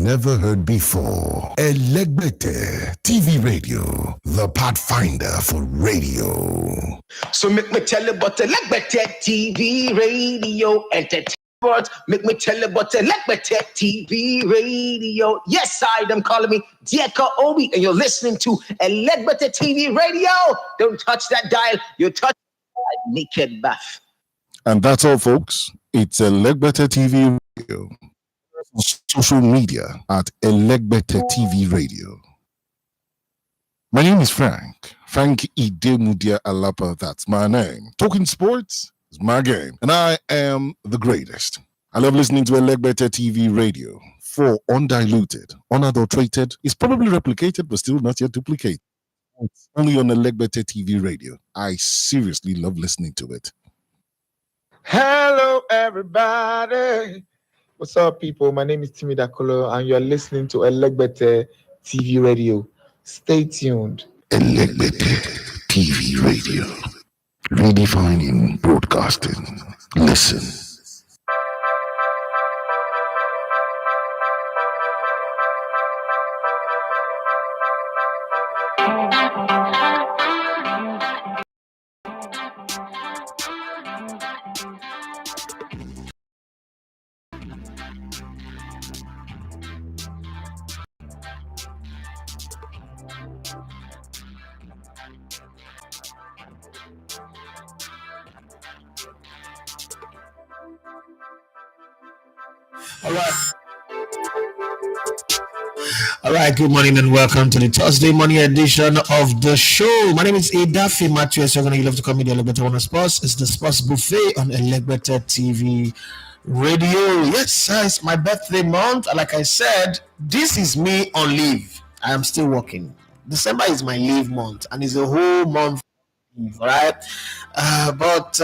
never heard before. Elegbete TV Radio, the pathfinder for radio. So make me tell you about Elegbete TV Radio entertainment. Make me tell you about Elegbete TV Radio. Yes, them calling me Dieka Obi, and you're listening to Elegbete TV Radio. Don't touch that dial. You touch that naked bath. And that's all, folks. It's Elegbete TV Radio. Social media at Elegbete TV Radio. My name is Frank Idemudia Alapa. That's my name. Talking sports is my game, and I am the greatest. I love listening to Elegbete TV Radio. For undiluted, unadulterated, it's probably replicated, but still not yet duplicated. It's only on Elegbete TV Radio. I seriously love listening to it. Hello, everybody. What's up, people? My name is Timmy Dakolo, and you're listening to Elegbete TV Radio. Stay tuned. Elegbete TV Radio. Redefining broadcasting. Listen. All right, good morning and welcome to the Thursday morning edition of the show. My name is Edafi Matthews. You're going to love to call me the Elegbete One Sports. It's the Sports Buffet on Elegbete TV Radio. Yes, it's my birthday month. Like I said, this is me on leave. I am still working. December is my leave month, and it's a whole month leave, all right? But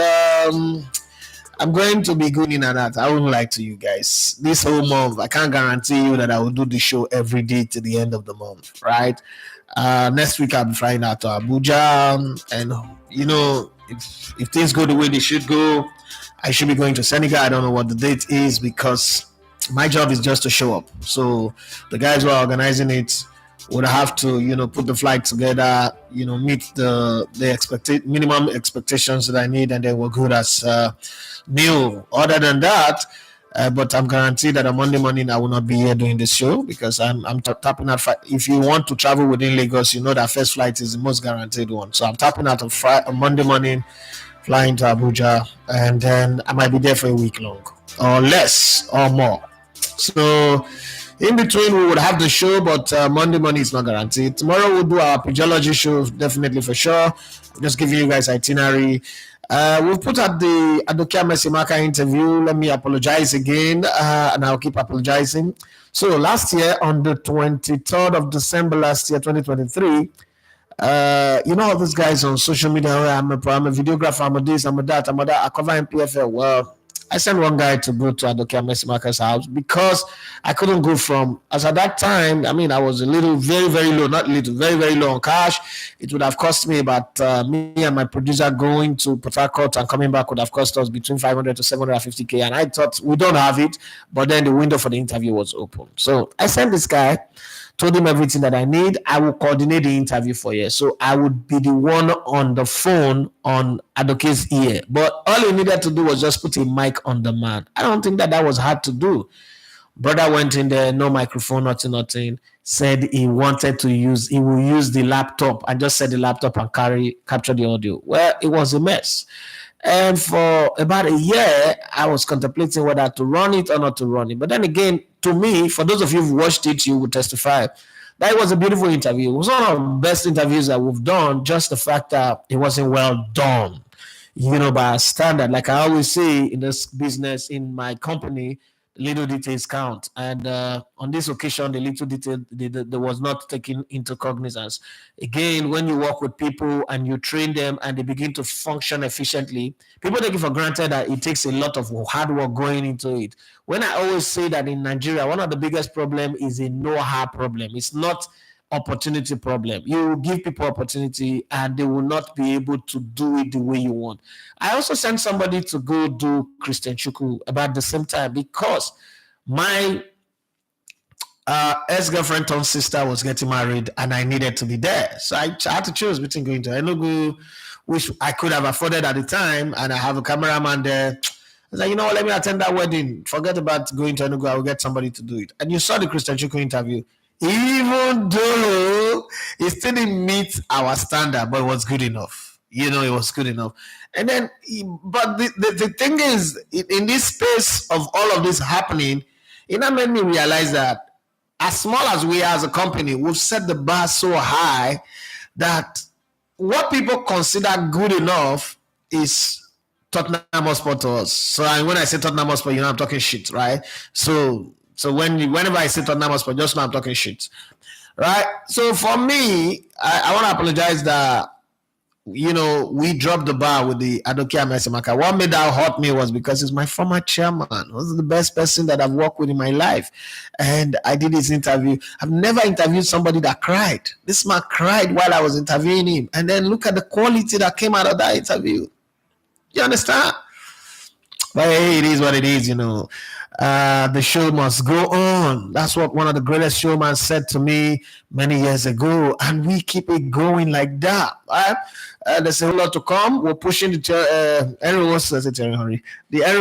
I'm going to be good in and out. I won't lie to you guys. This whole month, I can't guarantee you that I will do the show every day to the end of the month, right? Next week, I'll be flying out to Abuja. And, you know, if things go the way they should go, I should be going to Senegal. I don't know what the date is because my job is just to show up. So the guys who are organizing it would have to, you know, put the flight together, you know, meet the minimum expectations that I need, and then we're good as new. Other than that, but I'm guaranteed that on Monday morning I will not be here doing this show because I'm tapping out. If you want to travel within Lagos, you know that first flight is the most guaranteed one. So I'm tapping out on Monday morning, flying to Abuja, and then I might be there for a week long or less or more. So in between, we would have the show, but Monday morning is not guaranteed. Tomorrow we'll do our physiology show, definitely for sure. Just giving you guys itinerary. We've put out the Adokia Messimaka interview. Let me apologize again, and I'll keep apologizing. So last year, on the 23rd of December last year, 2023, you know all these guys on social media, I'm a videographer, I'm a this, I'm a that, I cover MPFL. Well, I sent one guy to go to Adokia Messimaka's house because I couldn't go from, as at that time, I mean, I was a little, very, very low, not little, very, very low on cash. It would have cost me about, me and my producer going to Port Harcourt and coming back would have cost us between 500 to 750K. And I thought, we don't have it, but then the window for the interview was open. So I sent this guy, told him everything that I need. I will coordinate the interview for you. So I would be the one on the phone on Adoke's ear. But all he needed to do was just put a mic on the man. I don't think that was hard to do. Brother went in there, no microphone, nothing. Said he will use the laptop and just set the laptop and capture the audio. Well, it was a mess. And for about a year, I was contemplating whether to run it or not to run it. But then again, to me, for those of you who watched it, you would testify that it was a beautiful interview. It was one of the best interviews that we've done, just the fact that it wasn't well done, you know, by a standard. Like I always say in this business, in my company, little details count. And on this occasion, the little detail there was not taken into cognizance. Again, when you work with people and you train them and they begin to function efficiently, people take it for granted that it takes a lot of hard work going into it. When I always say that in Nigeria, one of the biggest problems is a know-how problem. It's not opportunity problem. You give people opportunity and they will not be able to do it the way you want. I also sent somebody to go do Christian Chukwu about the same time because my ex-girlfriend turned sister was getting married, and I needed to be there. So I had to choose between going to Enugu, which I could have afforded at the time, and I have a cameraman there. I was like, you know what, let me attend that wedding. Forget about going to Enugu. I will get somebody to do it. And you saw the Christian Chuku interview. Even though it still didn't meet our standard, but it was good enough. You know, it was good enough. And then, but the thing is, in this space of all of this happening, it now made me realize that as small as we are as a company, we've set the bar so high that what people consider good enough is Tottenham Hotspur to us. So when I say Tottenham Hotspur, you know I'm talking shit, right? So whenever I say Tottenham Hotspur, just know I'm talking shit, right? So for me, I want to apologize that, you know, we dropped the bar with the Adokia Mesemaka. What made that hurt me was because he's my former chairman. He was the best person that I've worked with in my life. And I did his interview. I've never interviewed somebody that cried. This man cried while I was interviewing him. And then look at the quality that came out of that interview. You understand? But hey, it is what it is, you know. The show must go on. That's what one of the greatest showmen said to me many years ago, and we keep it going like that. Right? There's a whole lot to come. We're pushing the Henry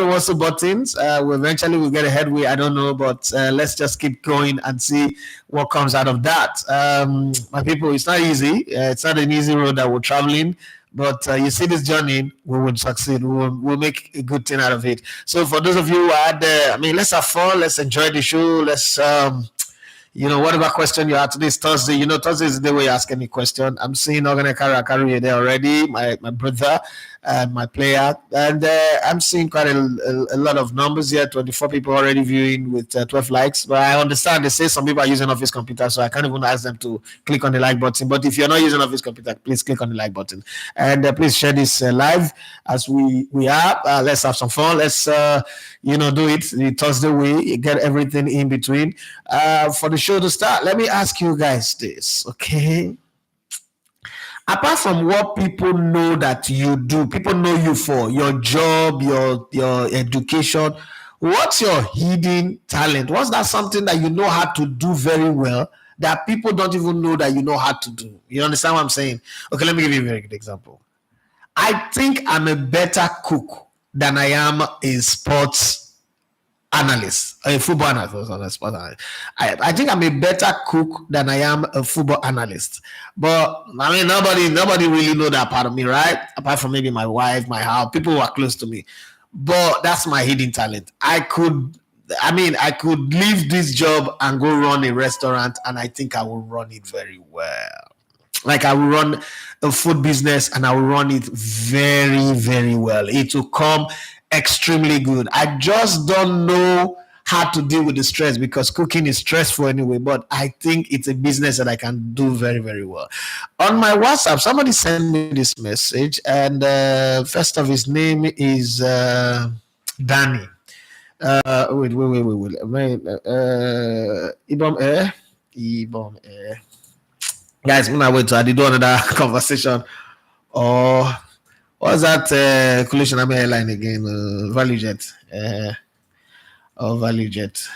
Russell buttons. Eventually we'll get a headway. I don't know, but let's just keep going and see what comes out of that. My people, it's not easy. It's not an easy road that we're traveling. But you see this journey, we will succeed. We'll make a good thing out of it. So for those of you who are there, I mean, let's have fun. Let's enjoy the show. Let's, you know, whatever question you have today is Thursday. You know, Thursday is the day where you ask any question. I'm seeing Ogane Kari there already, my brother and my player. And I'm seeing quite a lot of numbers here, 24 people already viewing with 12 likes. But I understand they say some people are using office computer, so I can't even ask them to click on the like button. But if you're not using office computer, please click on the like button. And please share this live as we are. Let's have some fun. Let's, you know, do it the Thursday way, get everything in between. For the show to start, let me ask you guys this, okay? Apart from what people know that you do, people know you for your job, your education, what's your hidden talent? What's that something that you know how to do very well that people don't even know that you know how to do? You understand what I'm saying? Okay, let me give you a very good example. I think I'm a better cook than I am a sports analyst, a football analyst. I think I'm a better cook than I am a football analyst. But I mean, nobody really know that part of me, right? Apart from maybe my wife, my house, people who are close to me. But that's my hidden talent. I could leave this job and go run a restaurant, and I think I will run it very well. Like I will run a food business and I will run it very, very well. It will come extremely good. I just don't know how to deal with the stress because cooking is stressful anyway, but I think it's a business that I can do very, very well. On my WhatsApp, somebody sent me this message, and first of his name is Danny. Wait. Ibom Guys, when I went to, I did another conversation. Or what's that collision airline again? ValueJet. Or ValueJet.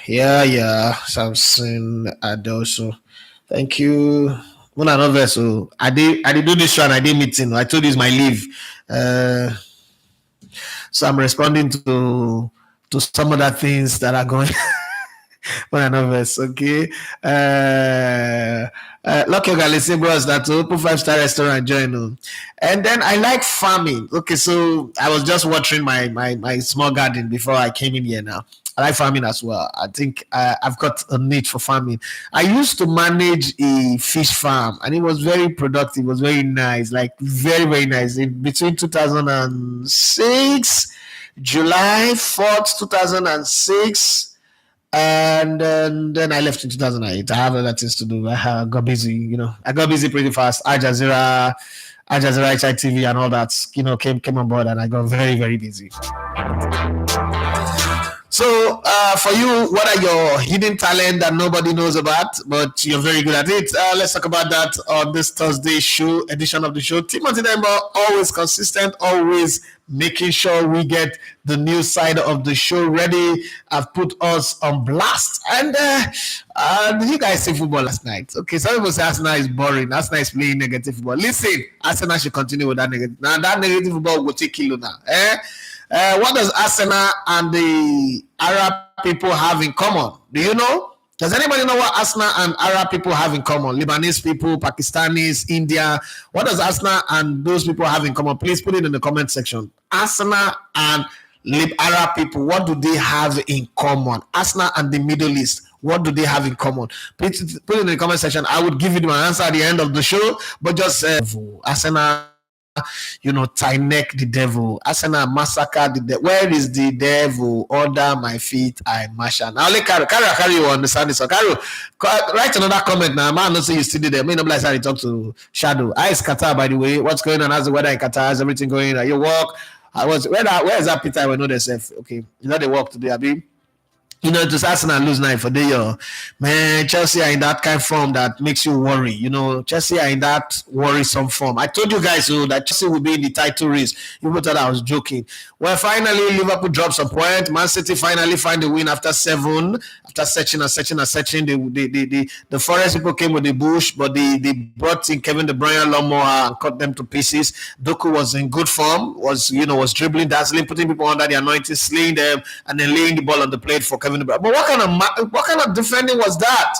Yeah. Samson Adoso. Thank you. So I did do this show and I did meeting. I told you it's my leave. So I'm responding to some other things that are going when I'm nervous, okay? Lucky Galisi bros that open 5-star restaurant join. And then I like farming. Okay, so I was just watering my small garden before I came in here now. I like farming as well. I think I've got a need for farming. I used to manage a fish farm and it was very productive. It was very nice, like very, very nice. Between 2006, July 4th, 2006, and then I left in 2008. I have other things to do. I got busy, I got busy pretty fast. Al Jazeera, HITV and all that, came on board and I got very, very busy. So, for you, what are your hidden talent that nobody knows about, but you're very good at it? Let's talk about that on this Thursday show edition of the show. Timothy Demba, always consistent, always making sure we get the new side of the show ready. I've put us on blast. And did you guys see football last night? Okay, some people say Arsenal is boring. Arsenal is playing negative football. Listen, Arsenal should continue with that negative. Now, that negative football will take kilo now. What does Arsenal and the Arab people have in common? Do you know? Does anybody know what Arsenal and Arab people have in common? Lebanese people, Pakistanis, India. What does Arsenal and those people have in common? Please put it in the comment section. Arsenal and Arab people, what do they have in common? Arsenal and the Middle East, what do they have in common? Please put it in the comment section. I would give you my answer at the end of the show, but just Arsenal, tie neck the devil. Arsenal massacre the devil. Where is the devil? Order my feet, I marshal. Now let carry you understand this. Carry, write another comment now. Man, not say you still there. Me no bless how you talk to Shadow. I is Qatar, by the way. What's going on? How's the weather in Qatar? Is everything going? Are you work? Where is that Peter? I will know themselves. Okay, you know they work today, Abi. Just Arsenal lose night for the year. Man, Chelsea are in that kind of form that makes you worry. Chelsea are in that worrisome form. I told you guys that Chelsea will be in the title race. You thought I was joking. Well, finally, Liverpool drops a point. Man City finally find a win after 7. After searching. The Forest people came with the bush, but they brought in Kevin De Bruyne, Lamoa, and cut them to pieces. Doku was in good form, was dribbling, dazzling, putting people under the anointing, slaying them, and then laying the ball on the plate for Kevin De Bruyne. But what kind of defending was that?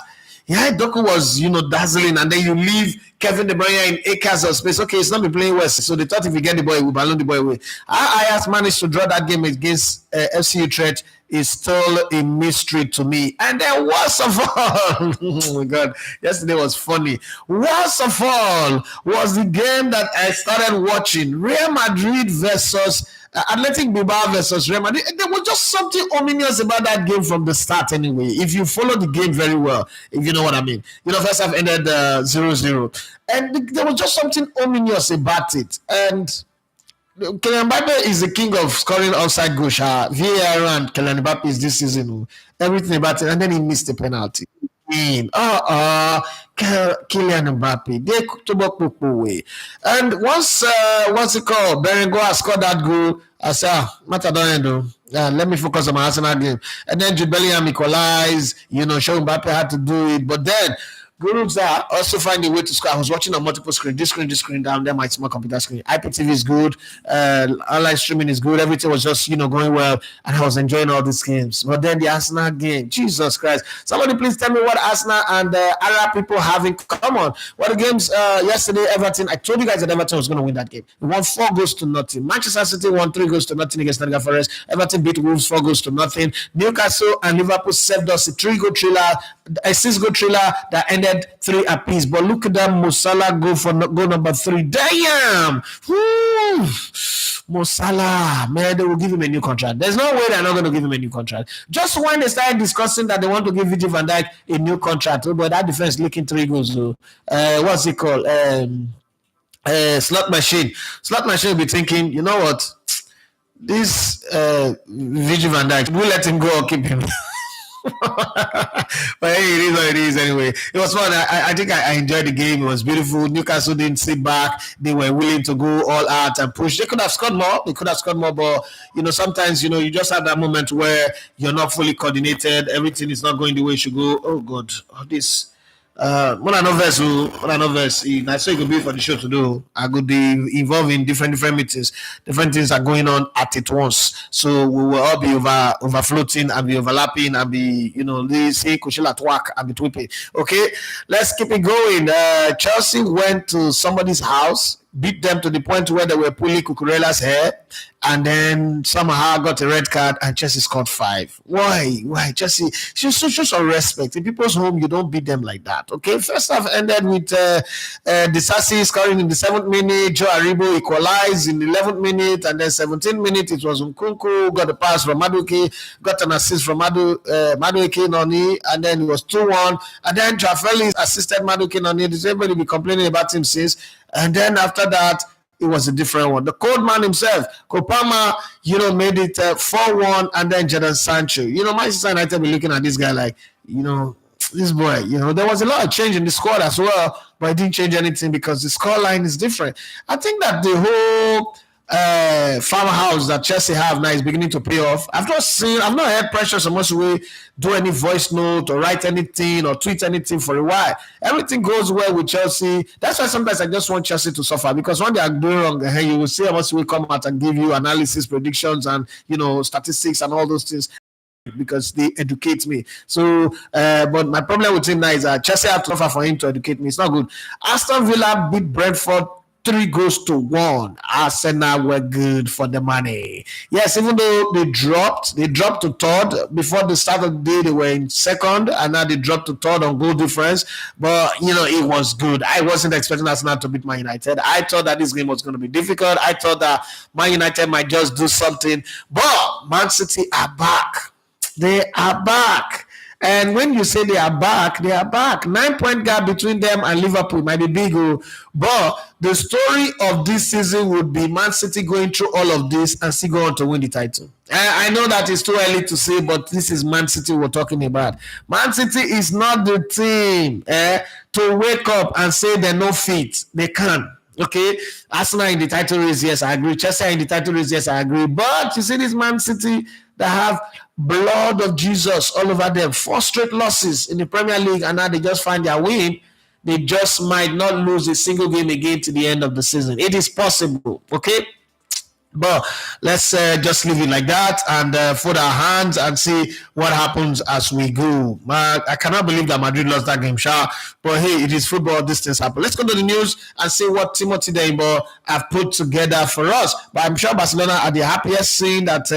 Yeah, Doku was, dazzling, and then you leave Kevin De Bruyne in acres of space. Okay, it's not been playing well, so they thought if we get the ball, we balloon the ball away. Ajax managed to draw that game against FC Utrecht. Is still a mystery to me. And then worst of all, oh my God, yesterday was funny. Worst of all was the game that I started watching. Real Madrid versus Athletic Bilbao versus Real Madrid. There was just something ominous about that game from the start anyway. If you follow the game very well, if you know what I mean. First half ended 0-0. And there was just something ominous about it. And Kylian Mbappe is the king of scoring outside goals. VAR and Kylian Mbappe is this season. Everything about it. And then he missed the penalty. Kylian Mbappe. They took up away. And once, what's it called? Berenguer scored that goal. I said, matter don't end. Let me focus on my Arsenal game. And then Jude Bellingham equalized. Show Mbappe had to do it. But then, Gurus also find a way to score. I was watching on multiple screen. This screen down there, my small computer screen. IPTV is good. Online streaming is good. Everything was just going well, and I was enjoying all these games. But then the Arsenal game, Jesus Christ! Somebody please tell me what Arsenal and Arab people have in common. What the games yesterday? Everton. I told you guys that Everton was going to win that game. They won 4-0. Manchester City won 3-0 against Nottingham Forest. Everton beat Wolves 4-0. Newcastle and Liverpool served us a 3-goal thriller, a 6-goal thriller that ended 3 apiece. But look at that Mo Salah go for goal number 3. Damn! Woo! Mo Salah, man, they will give him a new contract. There's no way they're not going to give him a new contract. Just when they started discussing that they want to give Virgil van Dijk a new contract, but that defense leaking 3 goals. What's it called? Slot machine. Slot machine will be thinking, you know what? This Virgil van Dijk, we'll let him go or keep him. But hey, it is what it is anyway. It was fun. I think I enjoyed the game. It was beautiful. Newcastle didn't sit back. They were willing to go all out and push. They could have scored more. But sometimes you just have that moment where you're not fully coordinated. Everything is not going the way it should go. Oh God, this. When I know verse, I say it could be for the show to do. I could be involved in different meetings. Different things are going on at it once. So we will all be overfloating and be overlapping and be, they say Kushila at work and be tweeping. Okay, let's keep it going. Chelsea went to somebody's house, beat them to the point where they were pulling Cucurella's hair, and then somehow got a red card, and Chelsea scored 5. Why? Chelsea, show some respect. In people's home, you don't beat them like that, okay? First half ended with Disasi scoring in the 7th minute, Joe Aribo equalized in the 11th minute, and then 17th minute, it was Nkunku, got a pass from Madueke, got an assist from Madueke Noni, and then it was 2-1, and then Jaffelis assisted Madueke Noni. Everybody be complaining about him since. And then after that, it was a different one. The cold man himself, Kopama, made it 4-1, and then Jadon Sancho. Manchester United be looking at this guy like, this boy, there was a lot of change in the squad as well, but it didn't change anything because the scoreline is different. I think that the whole farmhouse that Chelsea have now is beginning to pay off. I've not heard Precious Omosue do any voice note or write anything or tweet anything for a while. Everything goes well with Chelsea. That's why sometimes I just want Chelsea to suffer, because when they are doing wrong, you will see Omosue come out and give you analysis, predictions, and statistics and all those things, because they educate me. So, but my problem with him now is that Chelsea have to offer for him to educate me. It's not good. Aston Villa beat Brentford 3-1. Arsenal were good for the money. Yes, even though they dropped to third. Before the start of the day, they were in second, and now they dropped to third on goal difference. But, it was good. I wasn't expecting Arsenal to beat Man United. I thought that this game was going to be difficult. I thought that Man United might just do something. But Man City are back. They are back. And when you say they are back, 9-point gap between them and Liverpool might be big, but the story of this season would be Man City going through all of this and still go on to win the title. I know that it's too early to say, but this is Man City we're talking about. Man City is not the team to wake up and say they're no fit. They can. Okay, Arsenal in the title race, yes, I agree. Chelsea in the title race, yes, I agree. But you see this Man City that have blood of Jesus all over them, 4 straight losses in the Premier League, and now they just find their win. They just might not lose a single game again to the end of the season. It is possible, okay? But let's just leave it like that and fold our hands and see what happens as we go. I cannot believe that Madrid lost that game, but hey, it is football. These things happen. Let's go to the news and see what Timothy Dembo have put together for us. But I'm sure Barcelona are the happiest seeing that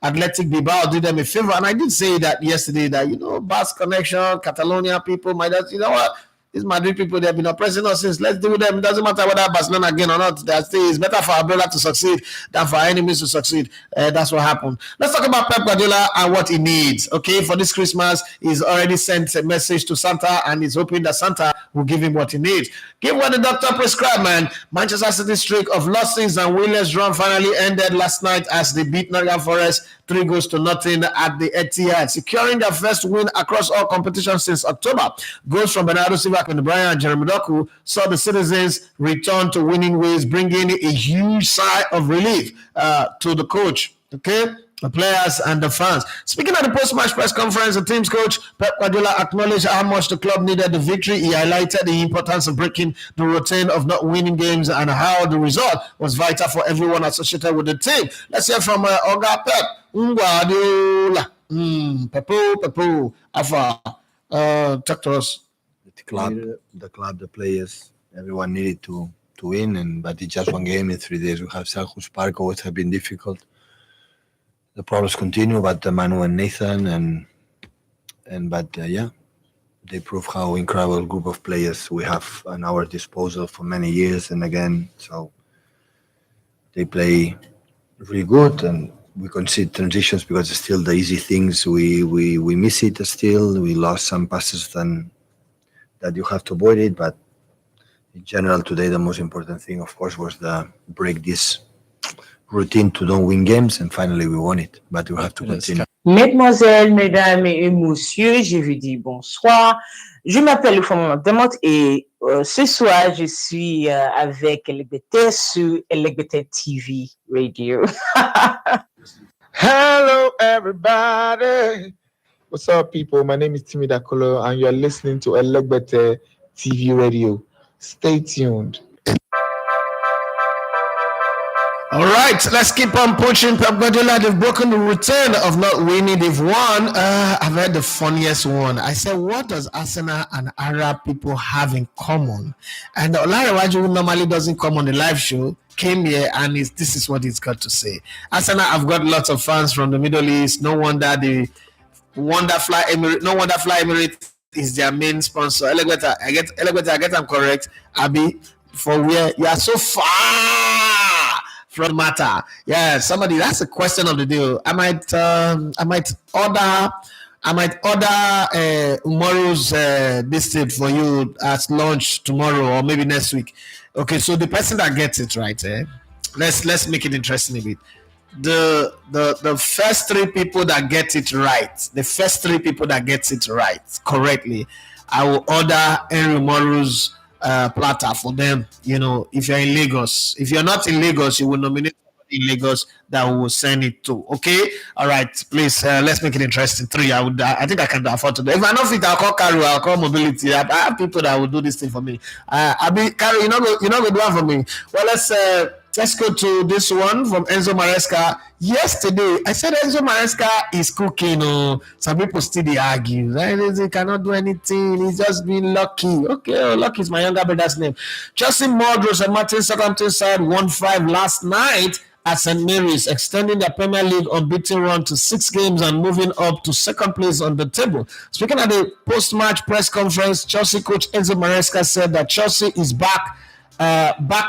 Athletic Bilbao did them a favor. And I did say that yesterday that, Basque connection, Catalonia people might just, what? These Madrid people, they have been oppressing us since. Let's deal with them. It doesn't matter whether Barcelona again or not. It's better for our brother to succeed than for our enemies to succeed. That's what happened. Let's talk about Pep Guardiola and what he needs. Okay, for this Christmas, he's already sent a message to Santa, and he's hoping that Santa will give him what he needs. Give what the doctor prescribed, man. Manchester City's streak of losses and winless run finally ended last night as they beat Nottingham Forest 3-0 at the Etihad, securing their first win across all competitions since October. Goals from Bernardo Silva, Kevin De Bruyne, and Jeremy Doku saw the citizens return to winning ways, bringing a huge sigh of relief to the coach. Okay, the players and the fans. Speaking at the post-match press conference, the team's coach Pep Guardiola acknowledged how much the club needed the victory. He highlighted the importance of breaking the routine of not winning games and how the result was vital for everyone associated with the team. Let's hear from Oga Pep Guardiola. Pepo, Afa. Talk to us. The club, the players, everyone needed to win, but it's just one game in 3 days. We have Selhurst Park, always have been difficult. The problems continue, but Manu and Nathan they prove how incredible group of players we have at our disposal for many years, and again, so they play really good, and we concede transitions because it's still the easy things we miss it still. We lost some passes that you have to avoid it, but in general today the most important thing, of course, was the break this routine to don't win games, and finally we won it, but we have to continue. Mesdemoiselles, mesdames et messieurs, je vous dis bonsoir. Je m'appelle Oufama Mabdamot et ce soir je suis avec LGBT sur LGBT TV Radio. Hello, everybody. What's up, people? My name is Timmy Dakolo, and you're listening to Elegbete TV Radio. Stay tuned. All right, let's keep on pushing. Pep Guardiola, they've broken the routine of not winning. They've won. I've heard the funniest one. I said, what does Arsenal and Arab people have in common? And Olarewaju, who normally doesn't come on the live show, came here, and this is what he's got to say. Arsenal have got lots of fans from the Middle East. No wonder the Fly Emirates is their main sponsor. Elegbeta, I get them correct. Abi, for where you are so far from matter. Yeah, somebody, that's a question of the day. I might order Umaru's this for you at lunch tomorrow or maybe next week. Okay, so the person that gets it right, let's make it interesting a bit. The first three people that get it right, correctly, I will order Henry Moru's platter for them. You know, if you're in Lagos, if you're not in Lagos, you will nominate somebody in Lagos that we will send it to. Okay, all right, please let's make it interesting. Three, I think I can afford to do. If I know fit, I'll call Carol, I'll call Mobility. I have people that will do this thing for me. I'll be Carol, you know go do one for me. Well, let's go to this one from Enzo Maresca. Yesterday, I said Enzo Maresca is cooking. Some people still they argue. He cannot do anything. He's just been lucky. Okay, lucky is my younger brother's name. Chelsea Mordros and Martin Southampton side 1-5 last night at St. Mary's, extending their Premier League unbeaten run to 6 games and moving up to second place on the table. Speaking at the post-match press conference, Chelsea coach Enzo Maresca said that Chelsea is back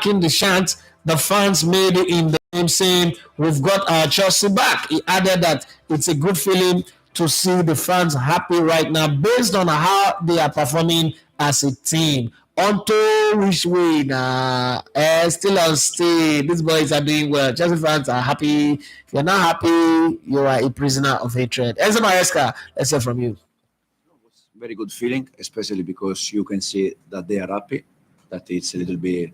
in the chant the fans made in the game, saying, "We've got our Chelsea back." He added that it's a good feeling to see the fans happy right now based on how they are performing as a team. Onto which way now? Still on stay. These boys are doing well. Chelsea fans are happy. If you're not happy, you are a prisoner of hatred. Enzo Maresca, let's hear from you. Very good feeling, especially because you can see that they are happy, that it's a little bit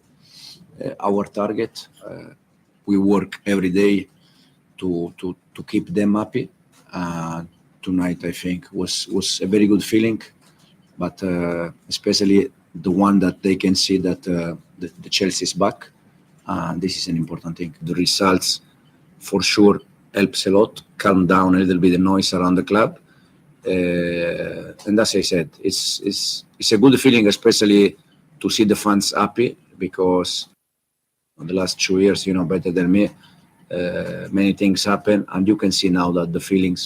our target. We work every day to keep them happy. Tonight, I think, was a very good feeling, but especially the one that they can see that the Chelsea is back. This is an important thing. The results, for sure, helps a lot, calm down a little bit the noise around the club. And as I said, it's a good feeling, especially to see the fans happy, because in the last 2 years, you know better than me, many things happen, and you can see now that the feeling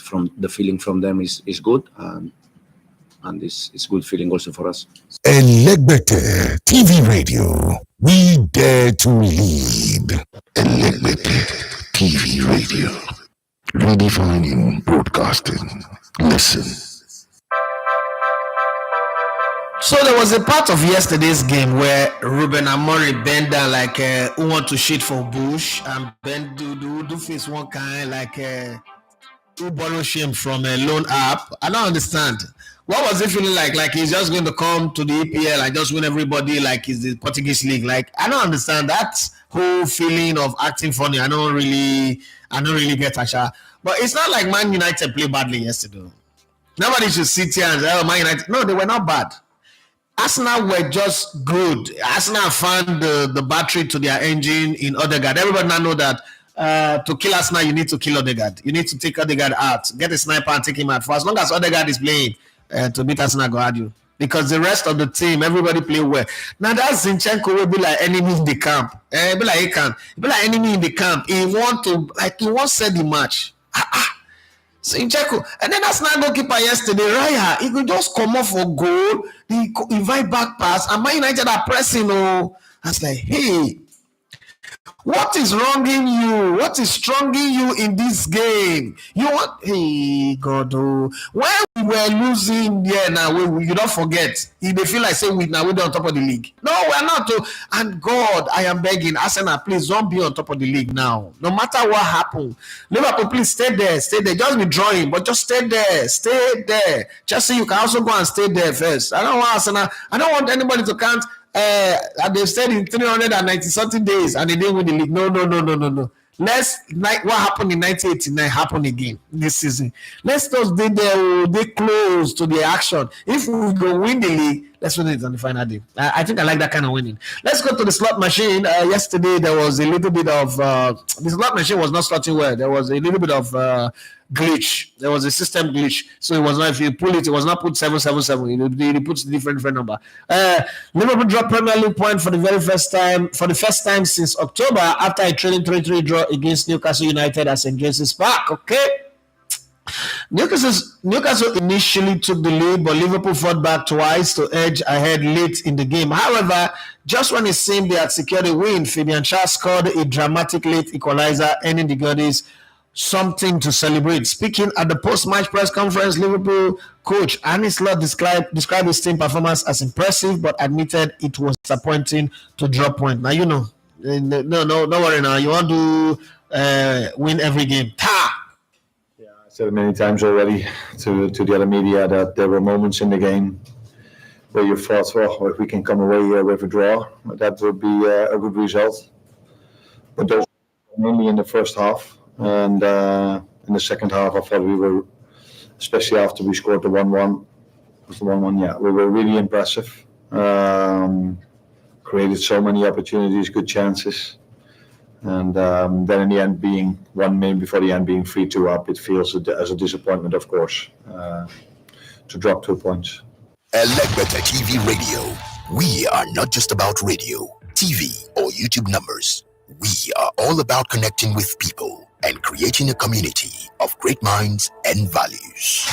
from them is good, and it's good feeling also for us. Elegbete TV Radio. We dare to lead. Elegbete TV Radio. Redefining broadcasting. Listen. So there was a part of yesterday's game where Ruben Amorim bent down like who want to shit for bush, and bend do face one kind like who borrow shame from a loan app. I don't understand. What was it feeling like? Like he's just going to come to the EPL and just win everybody like it's the Portuguese league. Like I don't understand that whole feeling of acting funny. I don't really get Asha. But it's not like Man United played badly yesterday. Nobody should sit here and say, "Oh, Man United." No, they were not bad. Arsenal were just good. Arsenal found the battery to their engine in Odegaard. Everybody now know that to kill Arsenal, you need to kill Odegaard. You need to take Odegaard out. Get a sniper and take him out. For as long as Odegaard is playing, to beat Arsenal, go argue. Because the rest of the team, everybody play well. Now that Zinchenko will be like enemy in the camp. Be like enemy in the camp. He won't set the match. Zinchenko. And then Arsenal goalkeeper yesterday, Raya, he could just come off for goal. He invite back pass. And Man United are pressing. I was like, hey, what is wronging you? What is stronging you in this game? You want, hey God, when we were losing, you don't forget. They feel like saying we're on top of the league. No, we're not. And God, I am begging, Arsenal, please don't be on top of the league now. No matter what happens, Liverpool, please stay there. Just be drawing, but just stay there. Chelsea, you can also go and stay there first. I don't want Arsenal. I don't want anybody to count. They've stayed in 390 something days and they didn't win the league. No. Let's, like what happened in 1989 happen again this season. Let's just stay there, they close to the action. If we go win the league, let's win it on the final day. I think I like that kind of winning. Let's go to the slot machine. Yesterday there was a little bit of the slot machine was not slotting well. There was a little bit of glitch. There was a system glitch, so it was not, if you pull it was not put 777. It puts different number. Liverpool dropped Premier League point for the first time since October after a trailing 3-3 draw against Newcastle United at St. James's Park. Okay. Newcastle initially took the lead, but Liverpool fought back twice to edge ahead late in the game. However, just when it seemed they had secured a win, Fabian Schär scored a dramatic late equalizer, ending the Guardians something to celebrate. Speaking at the post-match press conference, Liverpool coach Arne Slot described his team performance as impressive, but admitted it was disappointing to drop point. Now, no worry now. You want to win every game. Yeah, I said it many times already to the other media that there were moments in the game where you thought, well, if we can come away here with a draw, that would be a good result. But those were mainly in the first half. And in the second half, I thought we were, especially after we scored the 1-1, was the 1-1, yeah, we were really impressive. Created so many opportunities, good chances. And then in the end, being 1 minute before the end, being 3-2 up, it feels as a disappointment, of course, to drop 2 points. Elegbetter TV Radio. We are not just about radio, TV, or YouTube numbers. We are all about connecting with people and creating a community of great minds and values.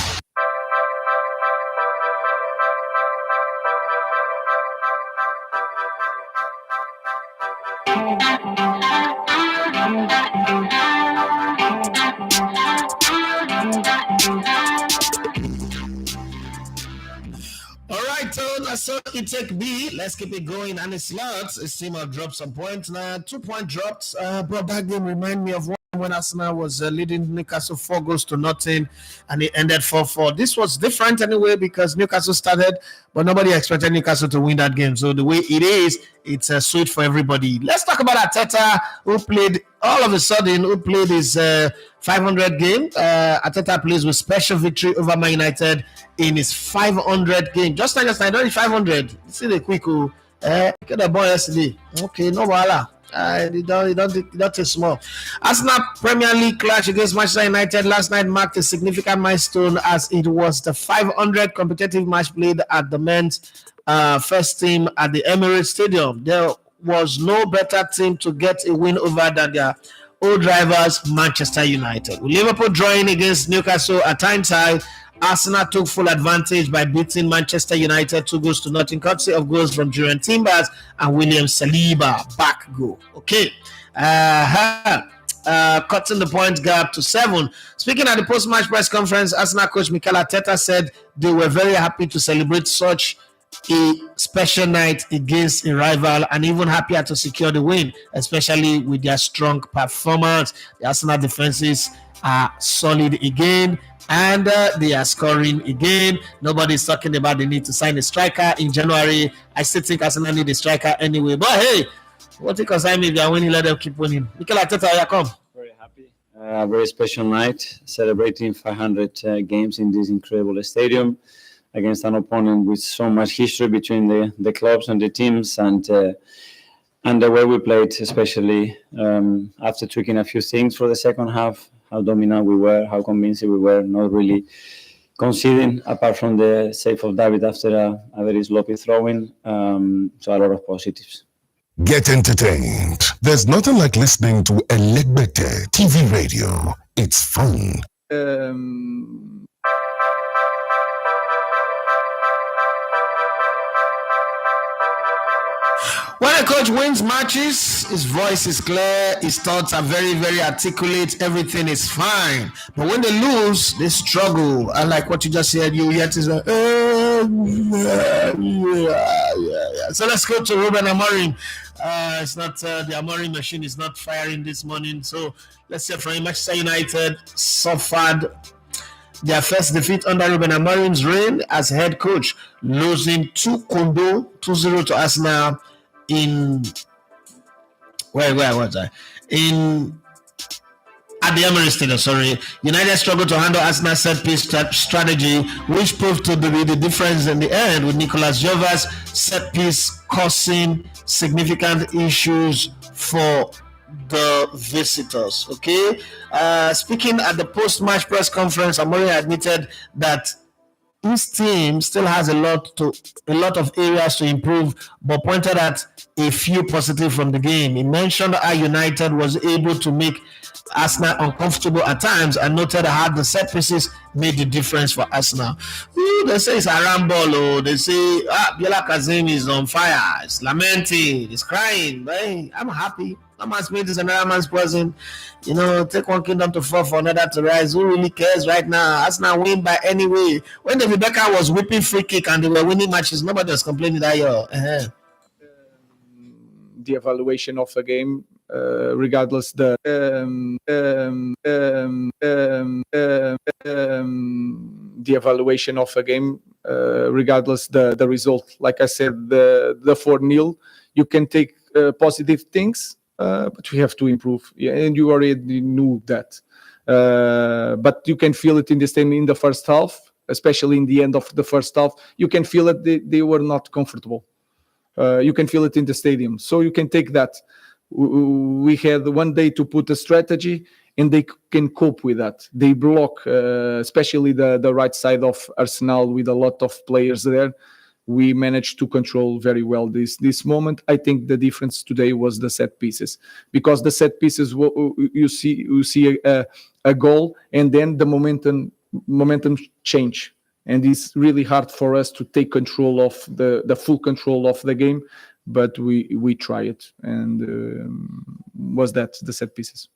So it take B. Let's keep it going. And it's slots. His team have dropped some points. Now 2-point drops. But that game remind me of one when Arsenal was leading Newcastle 4-0, and it ended 4-4. This was different anyway because Newcastle started, but nobody expected Newcastle to win that game. So the way it is, it's sweet for everybody. Let's talk about Arteta, who played his 500 game. Arteta plays with special victory over Man United in his 500 game. Just like I don't 500. See the quick get the ball yesterday. Okay, no voila. It don't take small. Arsenal Premier League clash against Manchester United last night marked a significant milestone as it was the 500 competitive match played at the men's first team at the Emirates Stadium. There was no better team to get a win over than their old rivals, Manchester United. With Liverpool drawing against Newcastle at time-tie, Arsenal took full advantage by beating Manchester United 2-0, courtesy of goals from Julian Timbers and William Saliba. Back goal. Okay. Cutting the point gap to 7. Speaking at the post-match press conference, Arsenal coach Mikel Arteta said they were very happy to celebrate such a special night against a rival and even happier to secure the win, especially with their strong performance. The Arsenal defenses are solid again and they are scoring again. Nobody's talking about the need to sign a striker in January. I still think Arsenal need a striker anyway. But hey, what it concerns me if they are winning, let them keep winning. Mikel Arteta, you come. Very happy. A very special night, celebrating 500 games in this incredible stadium against an opponent with so much history between the clubs and the teams, and the way we played, especially after tweaking a few things for the second half, how dominant we were, how convincing we were, not really conceding apart from the save of David after a very sloppy throw-in. So a lot of positives. Get entertained. There's nothing like listening to Elegbetter TV Radio. It's fun. When a coach wins matches, his voice is clear, his thoughts are very, very articulate, everything is fine. But when they lose, they struggle. And like what you just said, you hear this like, So let's go to Ruben Amorim. It's not the Amorim machine is not firing this morning. So let's say from Manchester United suffered their first defeat under Ruben Amorim's reign as head coach, losing 2-0 to Arsenal at the Emirates Stadium. United struggled to handle Arsenal's set-piece strategy, which proved to be the difference in the end, with Nicolas Jova's set-piece causing significant issues for the visitors. Okay. Speaking at the post-match press conference, Amorim admitted that his team still has a lot of areas to improve, but pointed at a few positive from the game. He mentioned how United was able to make Arsenal uncomfortable at times and noted how the set pieces made the difference for Arsenal. They say it's a ramble. They say Biola Kazim is on fire. It's lamenting. It's crying. But hey, I'm happy. One man's spirit is another man's poison. You know, take one kingdom to fall for another to rise. Who really cares right now? Arsenal win by any way. When David Beckham was whipping free kick and they were winning matches, nobody was complaining that the evaluation of a game, regardless the evaluation of a game, regardless the result. Like I said, the 4-0, you can take positive things, but we have to improve. Yeah, and you already knew that. But you can feel it in the first half, especially in the end of the first half. You can feel it. They were not comfortable. You can feel it in the stadium. So you can take that. We had one day to put a strategy, and they can cope with that. They block, especially the right side of Arsenal with a lot of players there. We managed to control very well this moment. I think the difference today was the set pieces, because the set pieces, you see a goal, and then the momentum change. And it's really hard for us to take control of the full control of the game, but we try it, and was that the set pieces.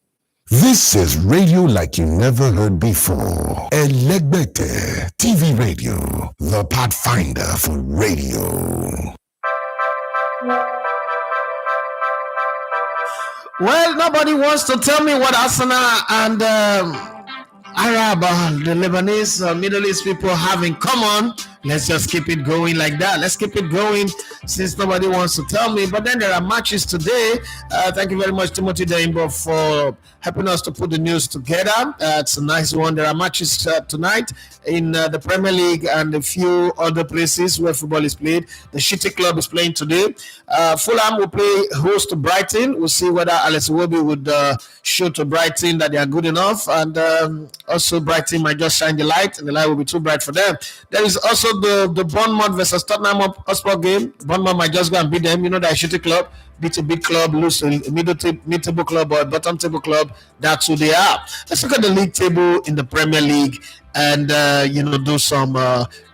This is radio like you never heard before. Elegbete TV Radio, the pathfinder for radio. Well, nobody wants to tell me what Arsenal and Arab, the Lebanese, Middle East people have in common. Let's just keep it going like that. Let's keep it going since nobody wants to tell me. But then there are matches today. Thank you very much, Timothy Daimbo, for helping us to put the news together. It's a nice one. There are matches tonight in the Premier League and a few other places where football is played. The City Club is playing today. Fulham will play host to Brighton. We'll see whether Alex Iwobi would show to Brighton that they are good enough. And also Brighton might just shine the light, and the light will be too bright for them. There is also the Bournemouth versus Tottenham Hotspur game. Bournemouth might just go and beat them. You know that City Club beat a big club, lose a mid-table club or a bottom-table club. That's who they are. Let's look at the league table in the Premier League and do some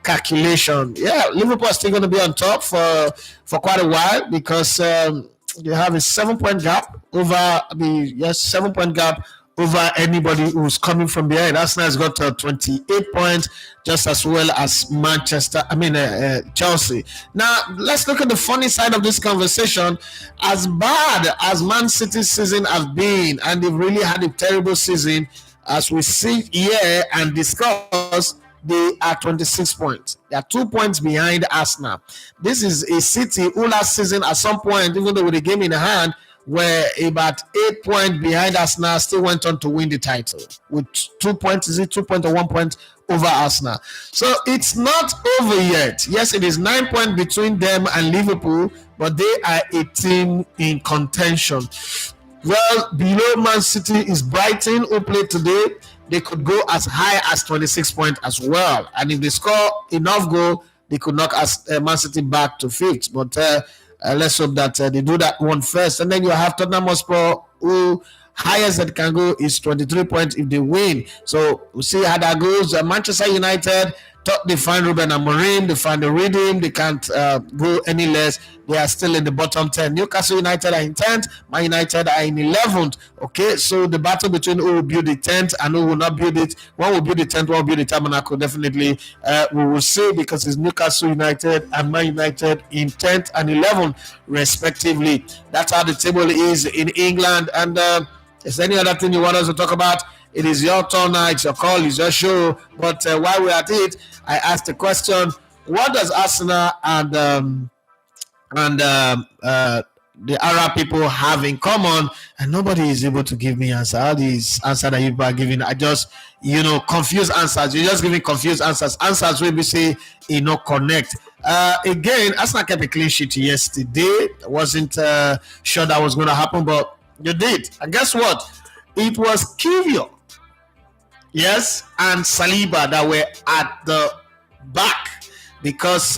calculation. Yeah, Liverpool are still going to be on top for quite a while because they have a 7-point gap over 7-point gap over anybody who's coming from behind. Arsenal has got 28 points, just as well as Chelsea. Now, let's look at the funny side of this conversation. As bad as Man City's season has been, and they've really had a terrible season, as we sit here and discuss, they are 26 points. They are 2 points behind Arsenal. This is a City who last season at some point, even though with a game in hand, were about 8 points behind Arsenal, still went on to win the title with 2 points. Is it 2 points or 1 point over Arsenal? So it's not over yet. Yes, it is 9 points between them and Liverpool, but they are a team in contention. Well, below Man City is Brighton, who played today. They could go as high as 26 points as well. And if they score enough goal, they could knock Man City back to fifth. But let's hope that they do that one first. And then you have Tottenham Hotspur, who highest that can go is 23 points if they win. So we'll see how that goes. Manchester United, they find Ruben Amorim, they find the rhythm, they can't go any less. They are still in the bottom 10. Newcastle United are in 10th, Man United are in 11th. Okay, so the battle between who will build the 10th and who will not build it. One will build the 10th, one will build the tabernacle. Definitely, we will see, because it's Newcastle United and Man United in 10th and 11th, respectively. That's how the table is in England. And is there any other thing you want us to talk about? It is your turn now. It's your call. It's your show. But while we're at it, I asked the question: what does Arsenal and the Arab people have in common? And nobody is able to give me answer. All these answers that you are giving are just, confused answers. You're just giving confused answers. Answers will be say, connect. Again, Arsenal kept a clean sheet yesterday. I wasn't sure that was going to happen, but you did. And guess what? It was Kivio, yes, and Saliba that were at the back, because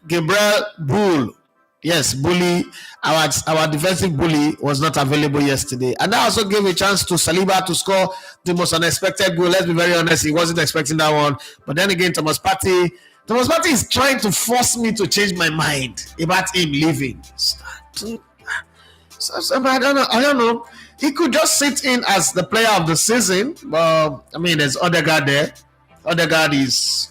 Gabriel Bull, yes, Bully, our defensive bully, was not available yesterday. And that also gave a chance to Saliba to score the most unexpected goal. Let's be very honest, he wasn't expecting that one. But then again, Thomas Partey is trying to force me to change my mind about him leaving. I don't know. He could just sit in as the player of the season. I mean, there's Odegaard there. Odegaard is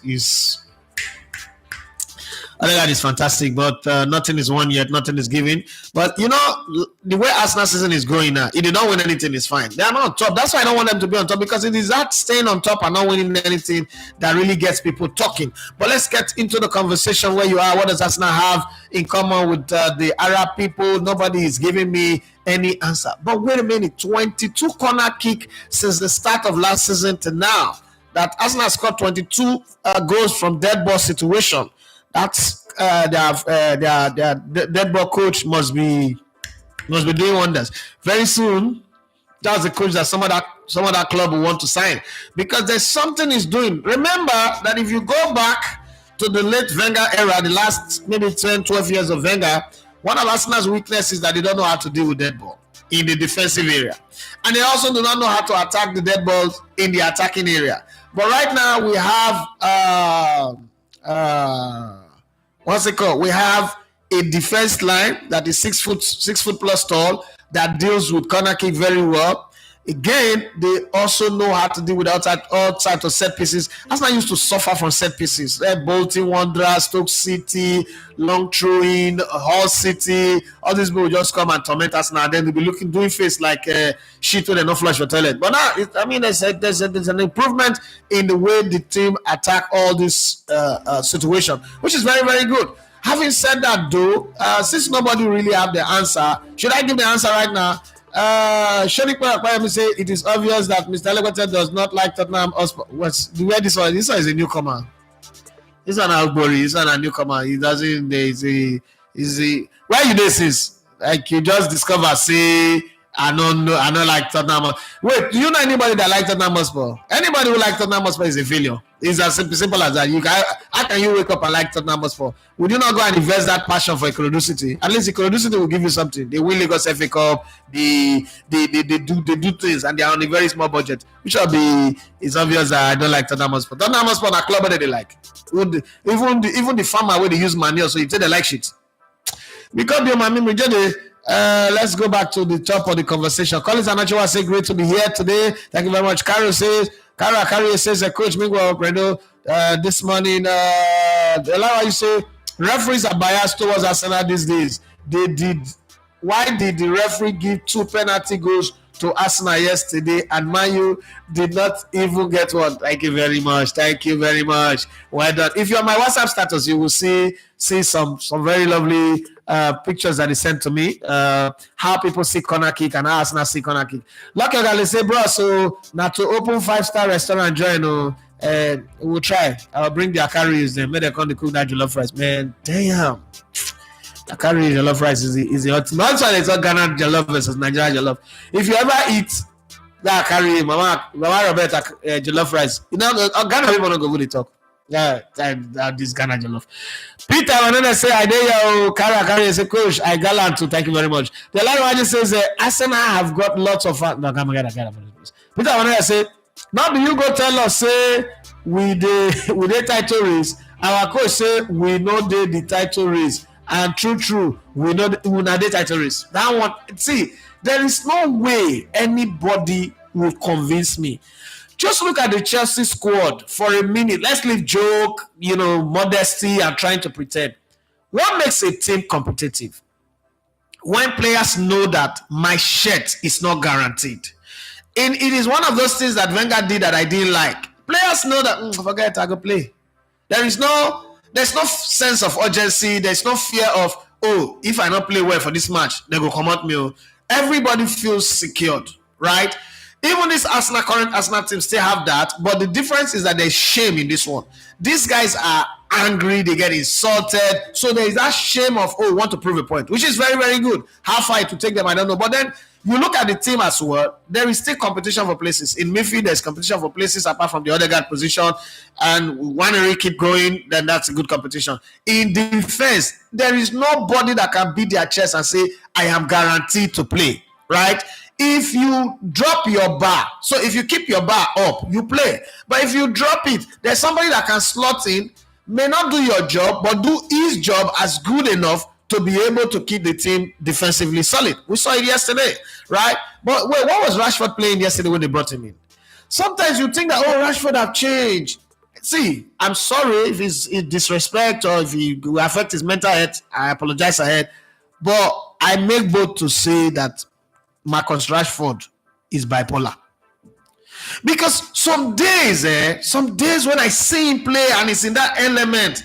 fantastic, but nothing is won yet. Nothing is given. But you know, the way Arsenal season is going now, if they don't win anything, it's fine. They are not on top. That's why I don't want them to be on top, because it is that staying on top and not winning anything that really gets people talking. But let's get into the conversation where you are. What does Arsenal have in common with the Arab people? Nobody is giving me any answer. But wait a minute, 22 corner kick since the start of last season to now. That Arsenal scored 22 goals from dead ball situation. That's their dead ball coach must be doing wonders. Very soon, that's the coach that some of that club will want to sign, because there's something he's doing. Remember that if you go back to the late Wenger era, the last maybe 10, 12 years of Wenger, one of Arsenal's weaknesses is that they don't know how to deal with dead ball in the defensive area, and they also do not know how to attack the dead balls in the attacking area. But right now we have what's it called? We have a defense line that is 6 foot plus tall, that deals with corner kick very well. Again, they also know how to deal with all types of set pieces. Arsenal used to suffer from set pieces. Bolton Wanderers, Stoke City, long throwing, Hull City. All these people just come and torment us now. Then they'll be doing face like shit when they not flush for toilet. But now, there's an improvement in the way the team attack all this situation, which is very, very good. Having said that, though, since nobody really have the answer, should I give the answer right now? Shonik say it is obvious that Mr. Legote does not like Tottenham Hotspur. This one is a newcomer. This one Albury. This one a newcomer. He doesn't. Why you this is like you just discover? Say I don't like Tottenham. Wait, do you know anybody that likes Tottenham Hotspur? Anybody who likes Tottenham Hotspur is a failure. It's as simple as that. How can you wake up and like Tottenham Hotspur? Would you not go and invest that passion for Ikorodu City? At least Ikorodu City will give you something. They win Lagos FA Cup. They do things, and they are on a very small budget. Which will be. It's obvious that I don't like Tottenham Hotspur. Tottenham Hotspur are a club that they like. Even the farmer where they use manure, so you say they like shit. Because your mommy, let's go back to the top of the conversation. Collins Anachowa say great to be here today. Thank you very much. Carol says, Coach Miguel Alfredo, this morning, you say referees are biased towards Arsenal these days. Why did the referee give 2 penalty goals to Arsenal yesterday, and Man U did not even get one? Thank you very much. Well done. If you're on my WhatsApp status, you will see some very lovely pictures that he sent to me. How people see corner kick and how Arsenal see corner kick. Lucky guy say, bro, so now to open 5-star restaurant join, we'll try. I'll bring their carriers then. Maybe they come to cook that jollof rice. Man, damn. The carry jollof rice is the ultimate. That's why it's not Ghana jollof versus Nigeria jollof. If you ever eat that carry, Mama Roberta jollof rice, you know, Ghana people don't go really talk. Yeah, this Ghana jollof. Peter, when I say I dare you carry say coach, I gallant to thank you very much. The last one just says Arsenal have got lots of fun. No, come get Peter, when I say, now do you go tell us say we the title race? Our coach say we know the title race. And true, we know the title race. That one, see, there is no way anybody will convince me. Just look at the Chelsea squad for a minute. Let's leave joke, modesty and trying to pretend. What makes a team competitive? When players know that my shirt is not guaranteed. And it is one of those things that Wenger did that I didn't like. Players know that, forget it, I go play. There's no sense of urgency. There's no fear of, if I not play well for this match, they go come out me. Everybody feels secured, right? Even this current Arsenal team still have that, but the difference is that there's shame in this one. These guys are angry, they get insulted, so there is that shame of, want to prove a point, which is very, very good. How far to take them, I don't know. But then you look at the team as well, there is still competition for places. In midfield, there's competition for places apart from the other guard position, and when we keep going, then that's a good competition. In defense, there is nobody that can beat their chest and say, I am guaranteed to play, right? If you drop your bar, so if you keep your bar up, you play. But if you drop it, there's somebody that can slot in, may not do your job, but do his job as good enough to be able to keep the team defensively solid. We saw it yesterday, right? But wait, what was Rashford playing yesterday when they brought him in? Sometimes you think that, Rashford have changed. See, I'm sorry if it's disrespect or if it will affect his mental health. I apologize ahead. But I make bold to say that Marcus Rashford is bipolar. Because some days when I see him play and it's in that element,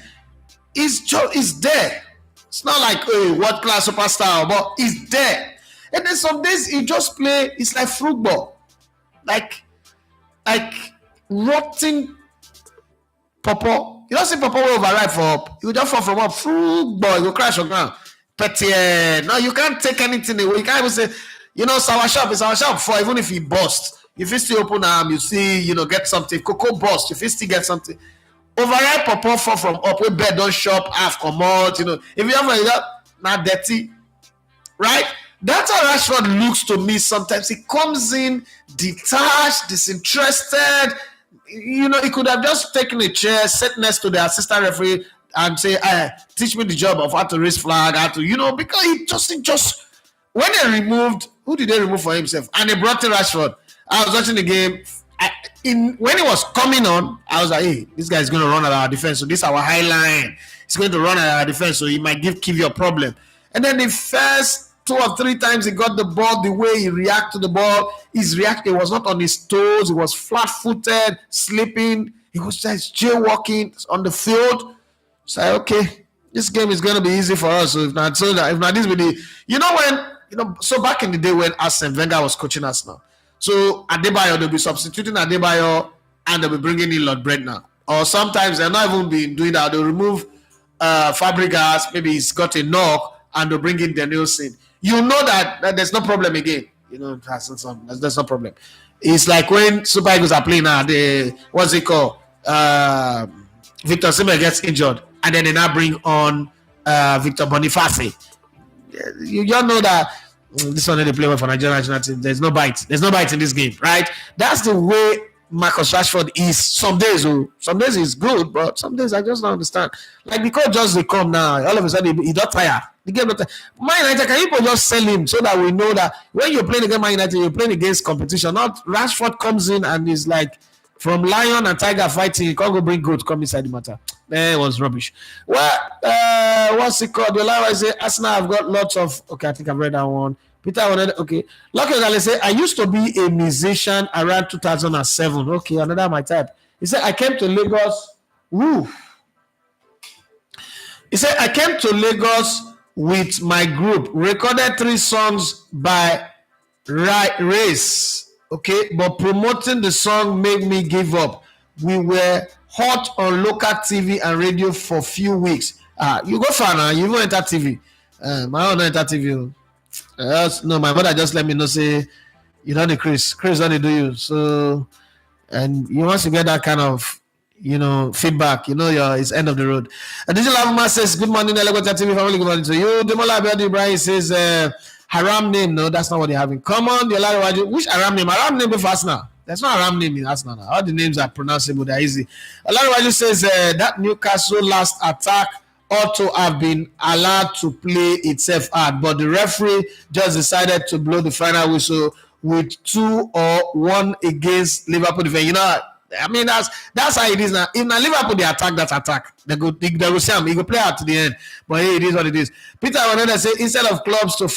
it's there. It's not like world class superstar, but it's there. And then some days he just play. It's like football, like rotting pawpaw. You don't see pawpaw will overripe for up. You just fall from up. Football, you crash on ground. Petty. No, you can't take anything away. You can't even say, sour shop is our shop for even if he bust. If you still open arm, you see, get something. Cocoa bust, if you still get something. Overripe pawpaw fall from up, where bed don't shop, half come out, If you have like that, not dirty. Right? That's how Rashford looks to me sometimes. He comes in detached, disinterested. He could have just taken a chair, sat next to the assistant referee and say, teach me the job of how to raise flag, how to, because he just when they removed, who did they remove for himself? And they brought in Rashford. I was watching the game. When he was coming on, I was like, hey, this guy is going to run at our defense. So this is our high line. He's going to run at our defense. So he might give you a problem. And then the first 2 or 3 times he got the ball, the way he reacted to the ball, his reaction was not on his toes. He was flat-footed, sleeping. He was just jaywalking on the field. So okay, this game is going to be easy for us. So if not this will be, so back in the day when Arsene Wenger was coaching us now. So Adebayo, they'll be substituting Adebayo and they'll be bringing in Lord Brentner. Or sometimes they'll not even be doing that. They'll remove Fabregas, maybe he's got a knock, and they'll bring in Danielson. You know that there's no problem again. There's no problem. It's like when Super Eagles are playing now, what's it called? Victor Osimhen gets injured, and then they now bring on Victor Boniface. You all know that this one they play well for Nigeria national team. There's no bite in this game, right? That's the way Marcus Rashford is. Some days he's good, but some days I just don't understand. Like because just they come now, all of a sudden he don't tire. The game not tire. Man United, can you just sell him so that we know that when you're playing against Man United, you're playing against competition. Not Rashford comes in and is like from lion and tiger fighting. You can't go bring goat come inside the matter. It was rubbish. Well, what's it called? The line say Arsenal have got lots of. Okay, I think I've read that one. Peter, okay. Lucky Gale say I used to be a musician around 2007. Okay, another my type. He said I came to Lagos. He said I came to Lagos with my group, recorded 3 songs by Race. Okay, but promoting the song made me give up. We were hot on local TV and radio for a few weeks. You go far now. You even enter TV. My own enter TV. No, my mother just let me know say you know the Chris don't do you. So and you want to get that kind of feedback. It's end of the road. And Digital Avuma says good morning, Elegota TV family. Good morning to you. Demola Abedi Ibrahim says haram name. No, that's not what they have in common. Which haram name? Haram name before Arsenal. There's no haram name in Arsenal now. All the names are pronounceable. They're easy. Alarwaju says that Newcastle last attack ought to have been allowed to play itself out, but the referee just decided to blow the final whistle with 2-1 against Liverpool defense. I mean that's how it is now. If now Liverpool they attack that attack, they will say he will play out to the end. But hey, it is what it is. Peter Waneda said instead of clubs to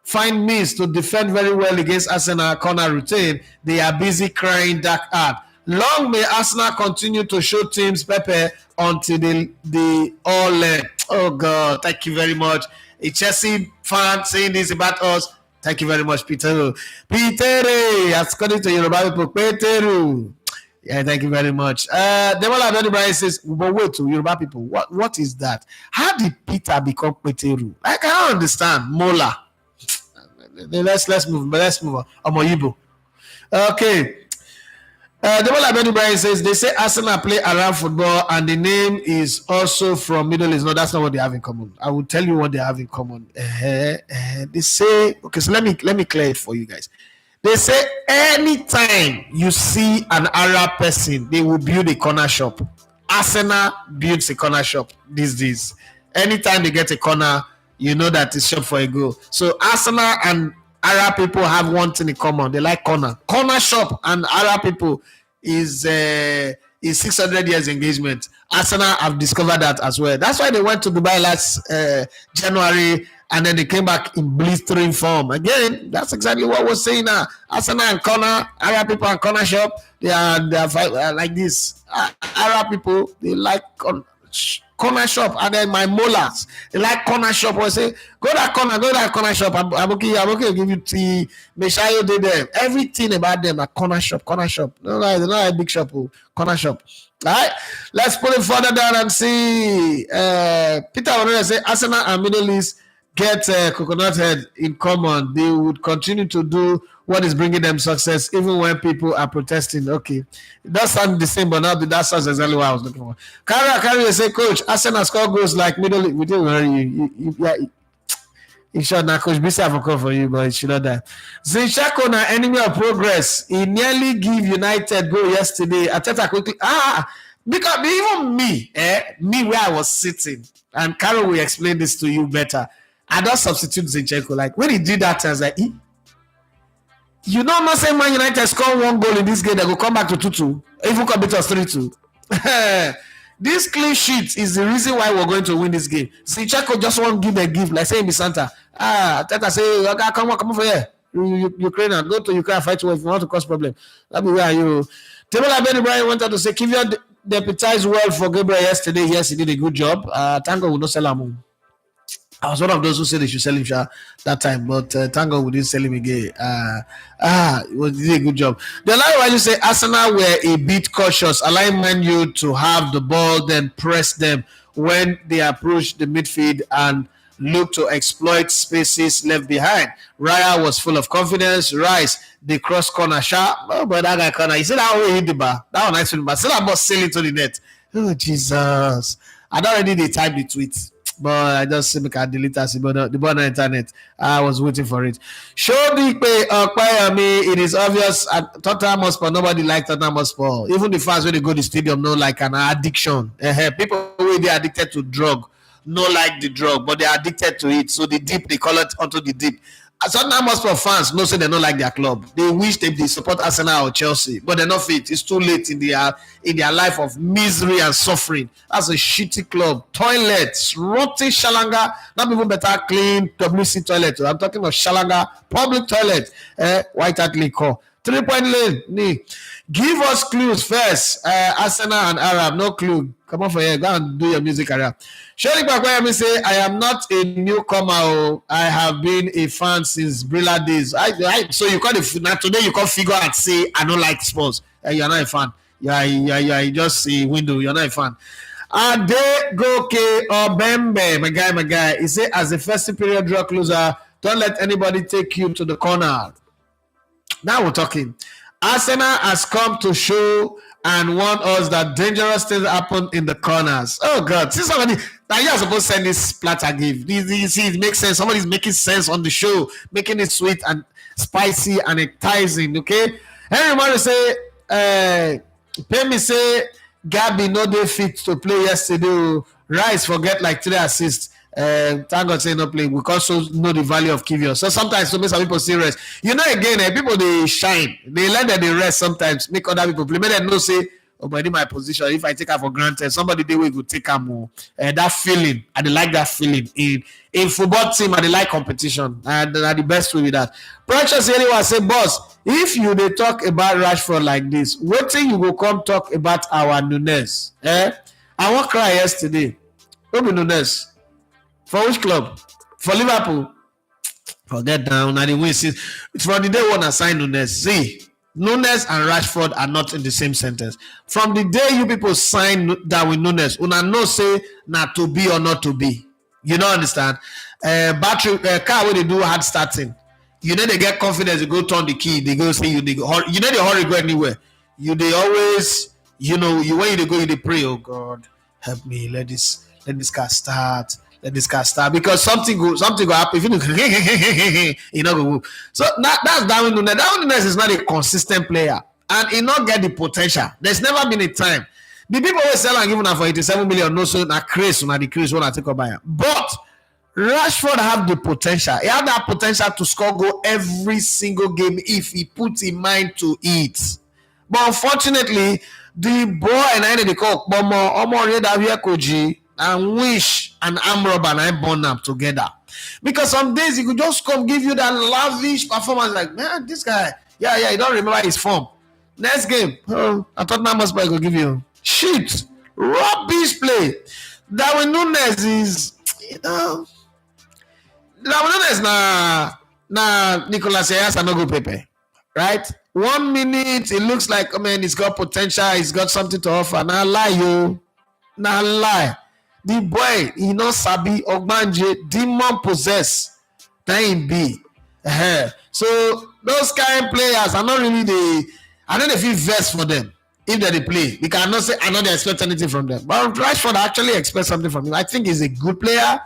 find means to defend very well against Arsenal corner routine, they are busy crying dark art. Long may Arsenal continue to show teams Pepe until they all learn. Oh God, thank you very much. A Chelsea fan saying this about us. Thank you very much, Peter. According to Yoruba people, Peter. Yeah, thank you very much. Demola Abedi Brian says, but wait to Yoruba people, what is that? How did Peter become Peteru? I can't understand. Mola. Let's move on. Omoyibo. Okay. Demola Abedi Brian says they say Arsenal play around football and the name is also from Middle East. No, that's not what they have in common. I will tell you what they have in common. They say, okay, so let me clear it for you guys. They say anytime you see an Arab person, they will build a corner shop. Arsenal builds a corner shop these days. anytime they get a corner, you know that it's shot for a goal. So Arsenal and Arab people have one thing in common. They like corner. Corner shop and Arab people is 600 years engagement. Arsenal have discovered that as well. That's why they went to Dubai last January, and then they came back in blistering form. Again, that's exactly what we're saying now. Arsenal and corner, Arab people and corner shop, they are like this. Arab people, they like corner shop, and then my molars, they like corner shop. I say, go that corner shop. I'm okay, give you tea. Make sure you do them. Everything about them are corner shop. No, they're not a big shop. Corner shop. All right, let's pull it further down and see. Peter Wanere say Arsenal and Middle East get coconut head in common. They would continue to do what is bringing them success, even when people are protesting. Okay, it does sound the same, but now that sounds exactly what I was looking for. Carry say, Coach, Arsenal score goals like Middle East. We didn't worry. In short, now Coach Bisi have a call for you, but it should not die. Zinchenko na enemy of progress. He nearly give United goal yesterday. Arteta quickly. Because even me where I was sitting, and Carol will explain this to you better. I don't substitute Zinchenko. Like when he did that, I was like, you know, I'm not saying Man United score one goal in this game, they will come back to 2-2. Even come beat us 3-2. This clean sheet is the reason why we're going to win this game. Zinchenko just won't give a gift, like saying Santa. Teta say, okay, come over here. Ukraine, go to Ukraine, fight if you want to cause problem. That be where you. Tebola Ben Ibrahim wanted to say, Kivior deputized well for Gabriel yesterday. Yes, he did a good job. Tango will not sell him. I was one of those who said they should sell him that time, but Tango we didn't sell him again. He did a good job. The line where you say Arsenal were a bit cautious, allowing Man U to have the ball, then press them when they approach the midfield and look to exploit spaces left behind. Raya was full of confidence. Rice, the cross corner shot. Oh, but that guy corner. You see that way he hit the bar. That was nice, but still about sailing to the net. Oh Jesus! I already they typed the tweet. But I just see I delete it. But the ball on the internet, I was waiting for it. Show the pay it is obvious at Tottenham Hotspur, nobody likes Tottenham Hotspur. Even the fans when they go to the stadium know like an addiction. People who they addicted to drug, no like the drug, but they are addicted to it. So the deep, they call it onto the deep. Tottenham Hotspur fans know say they don't like their club. They wish they support Arsenal or Chelsea, but they're not fit. It's too late in their life of misery and suffering. That's a shitty club. Toilets, rotten Shalanga, not even better clean WC toilet. I'm talking about Shalanga public toilet. White Hart League call. 3-point lane. Give us clues first. Arsenal and Arab, no clue. Come on for here. Go and do your music career. Shirley Bakwayami say, I am not a newcomer. I have been a fan since Brilla days. So you call it now today. You can figure and say I don't like sports. You're not a fan. Yeah. Just a window. You're not a fan. Adegoke Obembe, my guy. He say, as a first period draw closer, don't let anybody take you to the corner. Now we're talking. Arsenal has come to show and warn us that dangerous things happen in the corners. Oh God! See somebody now you are supposed to send this platter gift. You see, it makes sense. Somebody's making sense on the show, making it sweet and spicy and enticing. Okay. Everybody say, pay me say, Gabby no dey fit to play yesterday. Rice forget like 3 assists. Thank God say no play. We also know the value of Kivio. So sometimes some people say rest. You know again, people they shine. They let that they rest sometimes. Make other people play. Make them know say, oh, but in my position, if I take her for granted, somebody they will take her more. That feeling, I like that feeling. In football team, I like competition. And the best way with that. Precious anyone say, boss, if you they talk about Rashford like this, what thing you will come talk about our Nunes? I won't cry yesterday. Ruben Nunes. For which club? For Liverpool. Forget down. Now the win is from the day one assigned Nunes. See, Nunes and Rashford are not in the same sentence. From the day you people sign Darwin Nunes, una no say not to be or not to be. You don't understand? Battery car where they do hard starting. You know they get confidence. You go turn the key. They go say you know they hurry go anywhere. You they always when you go you they pray. Oh God, help me. Let this car start. Let this car start because something go happen. If you know go. So that's Darwin Nunes. Darwin Nunes is not a consistent player, and he not get the potential. There's never been a time. The people always sell and give her for 87 million. No, so na craze, na the craze when I take a buyer. But Rashford have the potential. He have that potential to score goal every single game if he puts in mind to it. But unfortunately, the boy and I need to call Koji and Wish and Amrob and I born up together. Because some days he could just come give you that lavish performance, like, man, this guy, yeah, you don't remember his form. Next game, I thought Namas Boy could give you shit, rubbish play. Darwin Nunes is, Darwin Nunes na Nicolas Ayas and no go Pepe, right? 1 minute, it looks like, oh man, he's got potential, he's got something to offer. Now lie, yo. Now lie. The boy, he no sabi Ogbanje, demon possess. Time be. So those kind of players are not really I don't know if you vest for them if they play. You cannot say I know they expect anything from them. But Rashford actually expects something from him. I think he's a good player,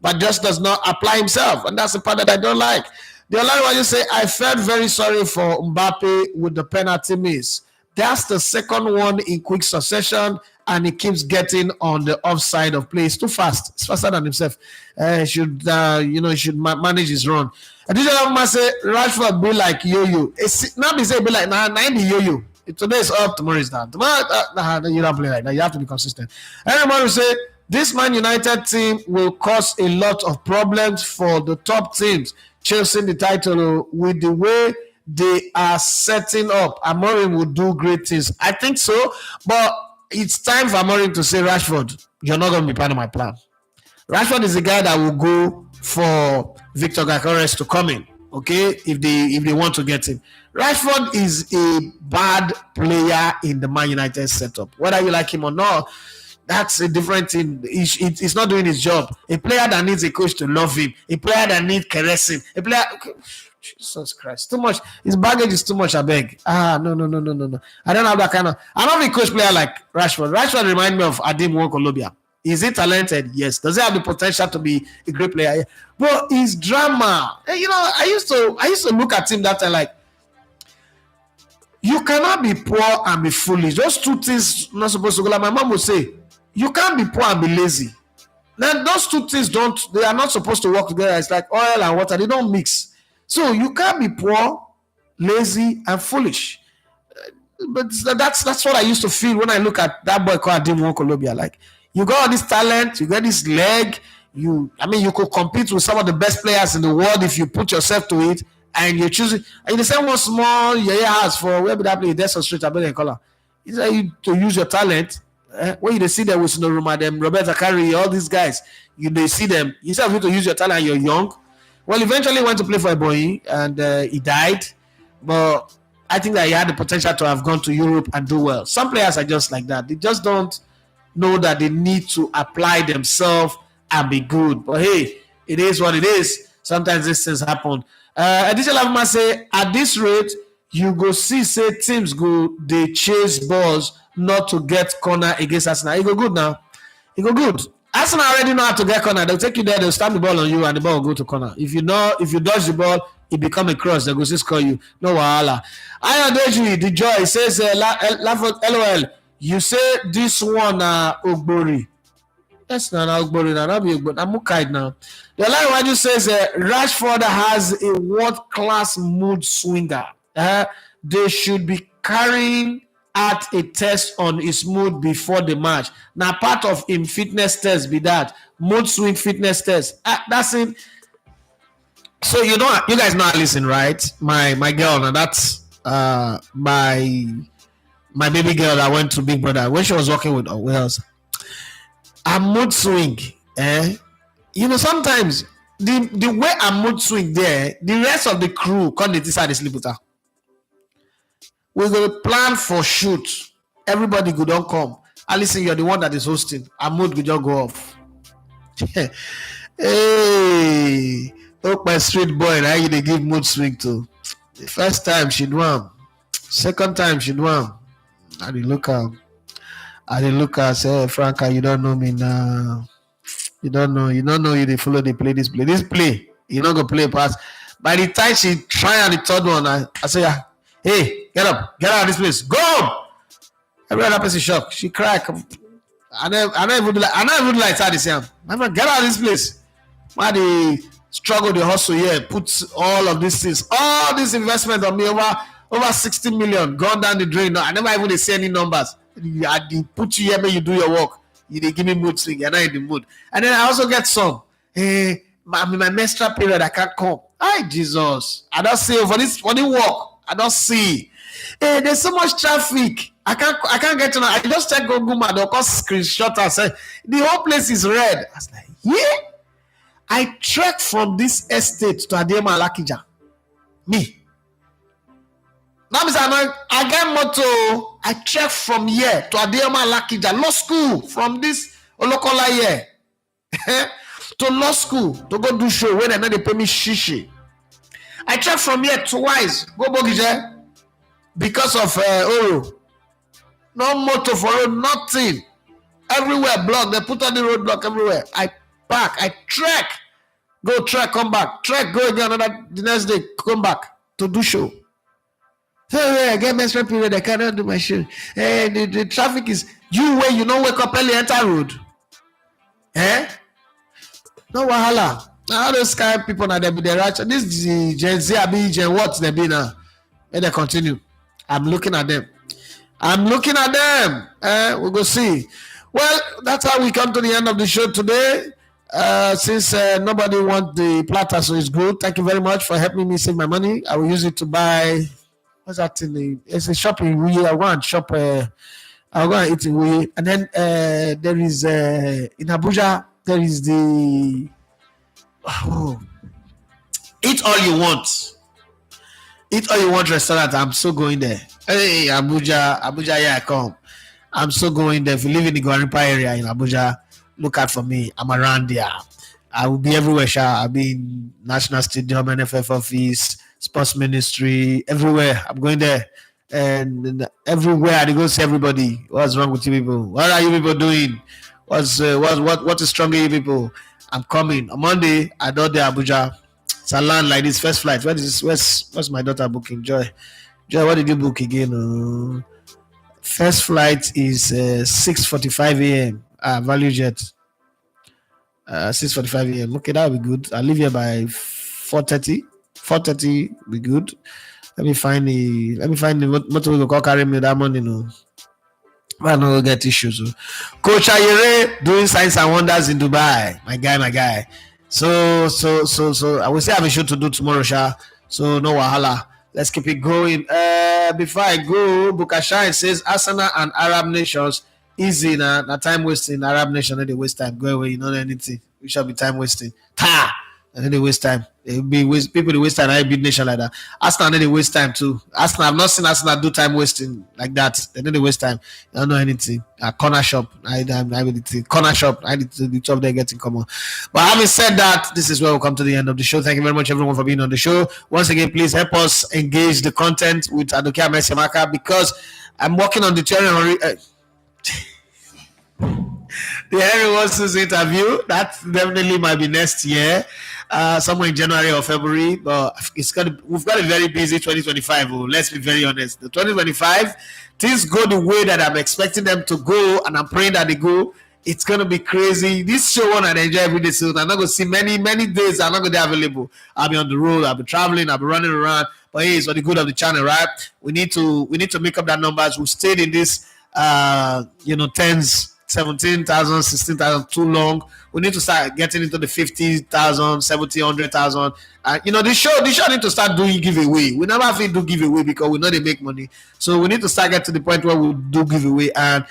but just does not apply himself, and that's the part that I don't like. The other one you say, I felt very sorry for Mbappe with the penalty miss. That's the second one in quick succession, and he keeps getting on the offside of play. It's too fast. It's faster than himself. He should manage his run. And this other say Rashford be like yo-yo. Now be say be like 90 yo-yo. Today is up, tomorrow is down. Tomorrow, you don't play like that. You have to be consistent. Everyone will say this Man United team will cause a lot of problems for the top teams chasing the title with the way they are setting up. Amorim will do great things. I think so, but it's time for Amorim to say, Rashford, you're not going to be part of my plan. Rashford is the guy that will go for Victor Gyökeres to come in, okay, if they want to get him. Rashford is a bad player in the Man United setup. Whether you like him or not, that's a different thing. He's not doing his job. A player that needs a coach to love him. A player that needs caressing. A player... Jesus Christ. Too much. His baggage is too much, I beg. No. I don't have that kind of... I don't have a coach player like Rashford. Rashford reminds me of Adim Nwankwo. Is he talented? Yes. Does he have the potential to be a great player? But his drama... I used to look at him that time like, you cannot be poor and be foolish. Those two things not supposed to go. Like my mom would say, you can't be poor and be lazy. Then those two things they are not supposed to work together. It's like oil and water. They don't mix. So you can't be poor, lazy, and foolish. But that's what I used to feel when I look at that boy called Adim Nwankwo. Like, you got all this talent, you got this leg, you could compete with some of the best players in the world if you put yourself to it, and you're choosing. And the same one small house for where that play, that's a straight up in color. It's like you to use your talent. When you see them with Donnarumma, them Roberto Carri, all these guys, they see them. Instead of you to use your talent, you're young. Well, eventually went to play for a boy and he died. But I think that he had the potential to have gone to Europe and do well. Some players are just like that. They just don't know that they need to apply themselves and be good. But hey, it is what it is. Sometimes these things happen. Additionally, I must say, at this rate, you go see, say, teams they chase balls not to get corner against Arsenal. It go good now. It go good. Arsenal already know how to get corner. They'll take you there, they'll stamp the ball on you, and the ball will go to corner. If you dodge the ball, it become a cross. They'll go to score you. No wahala. Ayodeji, the joy, says, LOL, you say this one, Ogbori. That's not Ogbori now. That'll be Ogbori. I'm Mukaid now. The line one just says, Rashford has a world-class mood swinger. They should be carrying at a test on his mood before the match. Now, part of him fitness test be that mood swing fitness test. That's it. So you guys know I listen, right? My girl, and that's my baby girl that went to Big Brother when she was working with us. A mood swing, sometimes the way a mood swing there, the rest of the crew can't decide to sleep with her. We're going to plan for shoot. Everybody go don't come. Listen, you're the one that is hosting. A mood will just go off. Hey, look, my street boy, now you they give mood swing to. The first time she won. Second time she won. I didn't look at say, Franca, you don't know me now. You don't know you they follow they play this play. This play, you're not gonna play pass. By the time she try on the third one, I say, hey, get up, get out of this place, go! Every other person shocked. She cried. I don't even like that this year. My friend, get out of this place. Why they struggle, the hustle here, put all of these things, all this investment on me over 60 million gone down the drain. No, I never even say any numbers. They put you here, when you do your work. They give me mood swing. You're not in the mood. And then I also get some. Hey, I'm in my menstrual period. I can't come. Hi, Jesus. I don't see for the work. I don't see. Hey, there's so much traffic. I can't get to know. I just check Google Maps. They'll call screenshot and say the whole place is red. I was like, yeah. I trek from this estate to Adiema Lakija. Me. Now, I get moto. I trek from here to Adiema Lakija. Law school from this Olokola here. To law school to go do show when they pay me shishi. I trek from here twice. Go Bogije. Because of Oro. No motor for road, nothing. Everywhere blocked. They put on the roadblock everywhere. I park. I trek. Go trek, come back. Trek, go again the next day, come back to do show. Hey, I get menstrual period. I cannot do my show. Hey, the traffic is you where you don't wake up early, enter road. Eh? No wahala. Now those kind of people now they be there. This is Gen Z, Gen what they be now. And they continue. I'm looking at them. We'll go see. Well, that's how we come to the end of the show today. Since nobody wants the platter, so it's good. Thank you very much for helping me save my money. I will use it to buy. What's that thing? It's a shop in Wii. I want shop. I'll go and eat in Wii. And then there is in Abuja. There is the Eat All You Want. Eat All You Want restaurant. I'm so going there. Hey, Abuja, here I come. I'm so going there. If you live in the Guarimpa area in Abuja, look out for me. I'm around there. I will be everywhere. I'll be in National Stadium, NFF office, Sports Ministry, everywhere. I'm going there. And everywhere I go see everybody. What's wrong with you people? What are you people doing? What is strong in you people? I'm coming. On Monday, I don't there Abuja. It's a land like this. First flight. What's my daughter booking? Joy, what did you book again? First flight is 6:45 a.m. Value jet. 6:45 a.m. Okay, that'll be good. I'll leave here by 4:30. 4:30 be good. Let me find the motor will go carry me that morning. No, I don't get issues. Coach Ayere doing signs and wonders in Dubai. My guy. So I will say I have a show to do tomorrow, Sha. So no wahala. Let's keep it going. Before I go, Bukashine says Arsenal and Arab nations easy na time wasting. Arab nation they waste time. Go away, you know anything. We shall be time wasting. And then they waste time. People they waste time. I beat nation like that. Arsenal they waste time too. Arsenal, I've not seen Arsenal do time wasting like that. Then they waste time. I don't know anything. Corner shop. Corner shop. I need to be top there getting common. But having said that, this is where we'll come to the end of the show. Thank you very much, everyone, for being on the show. Once again, please help us engage the content with Adokia Mesemaka because I'm working on the theory. The Henry Watson's interview that definitely might be next year, somewhere in January or February. But we've got a very busy 2025. Let's be very honest. The 2025 things go the way that I'm expecting them to go, and I'm praying that they go. It's gonna be crazy. This show one I enjoy every day, so I'm not gonna see many days. I'm not gonna be available. I'll be on the road. I'll be traveling. I'll be running around. But hey, it's for the good of the channel, right? We need to make up that numbers. We stayed in this, tens. 17,000, 16,000 too long. We need to start getting into the 50,000, 70, 100,000. The show need to start doing giveaway. We never have to do giveaway because we know they make money. So we need to start getting to the point where we do giveaway. And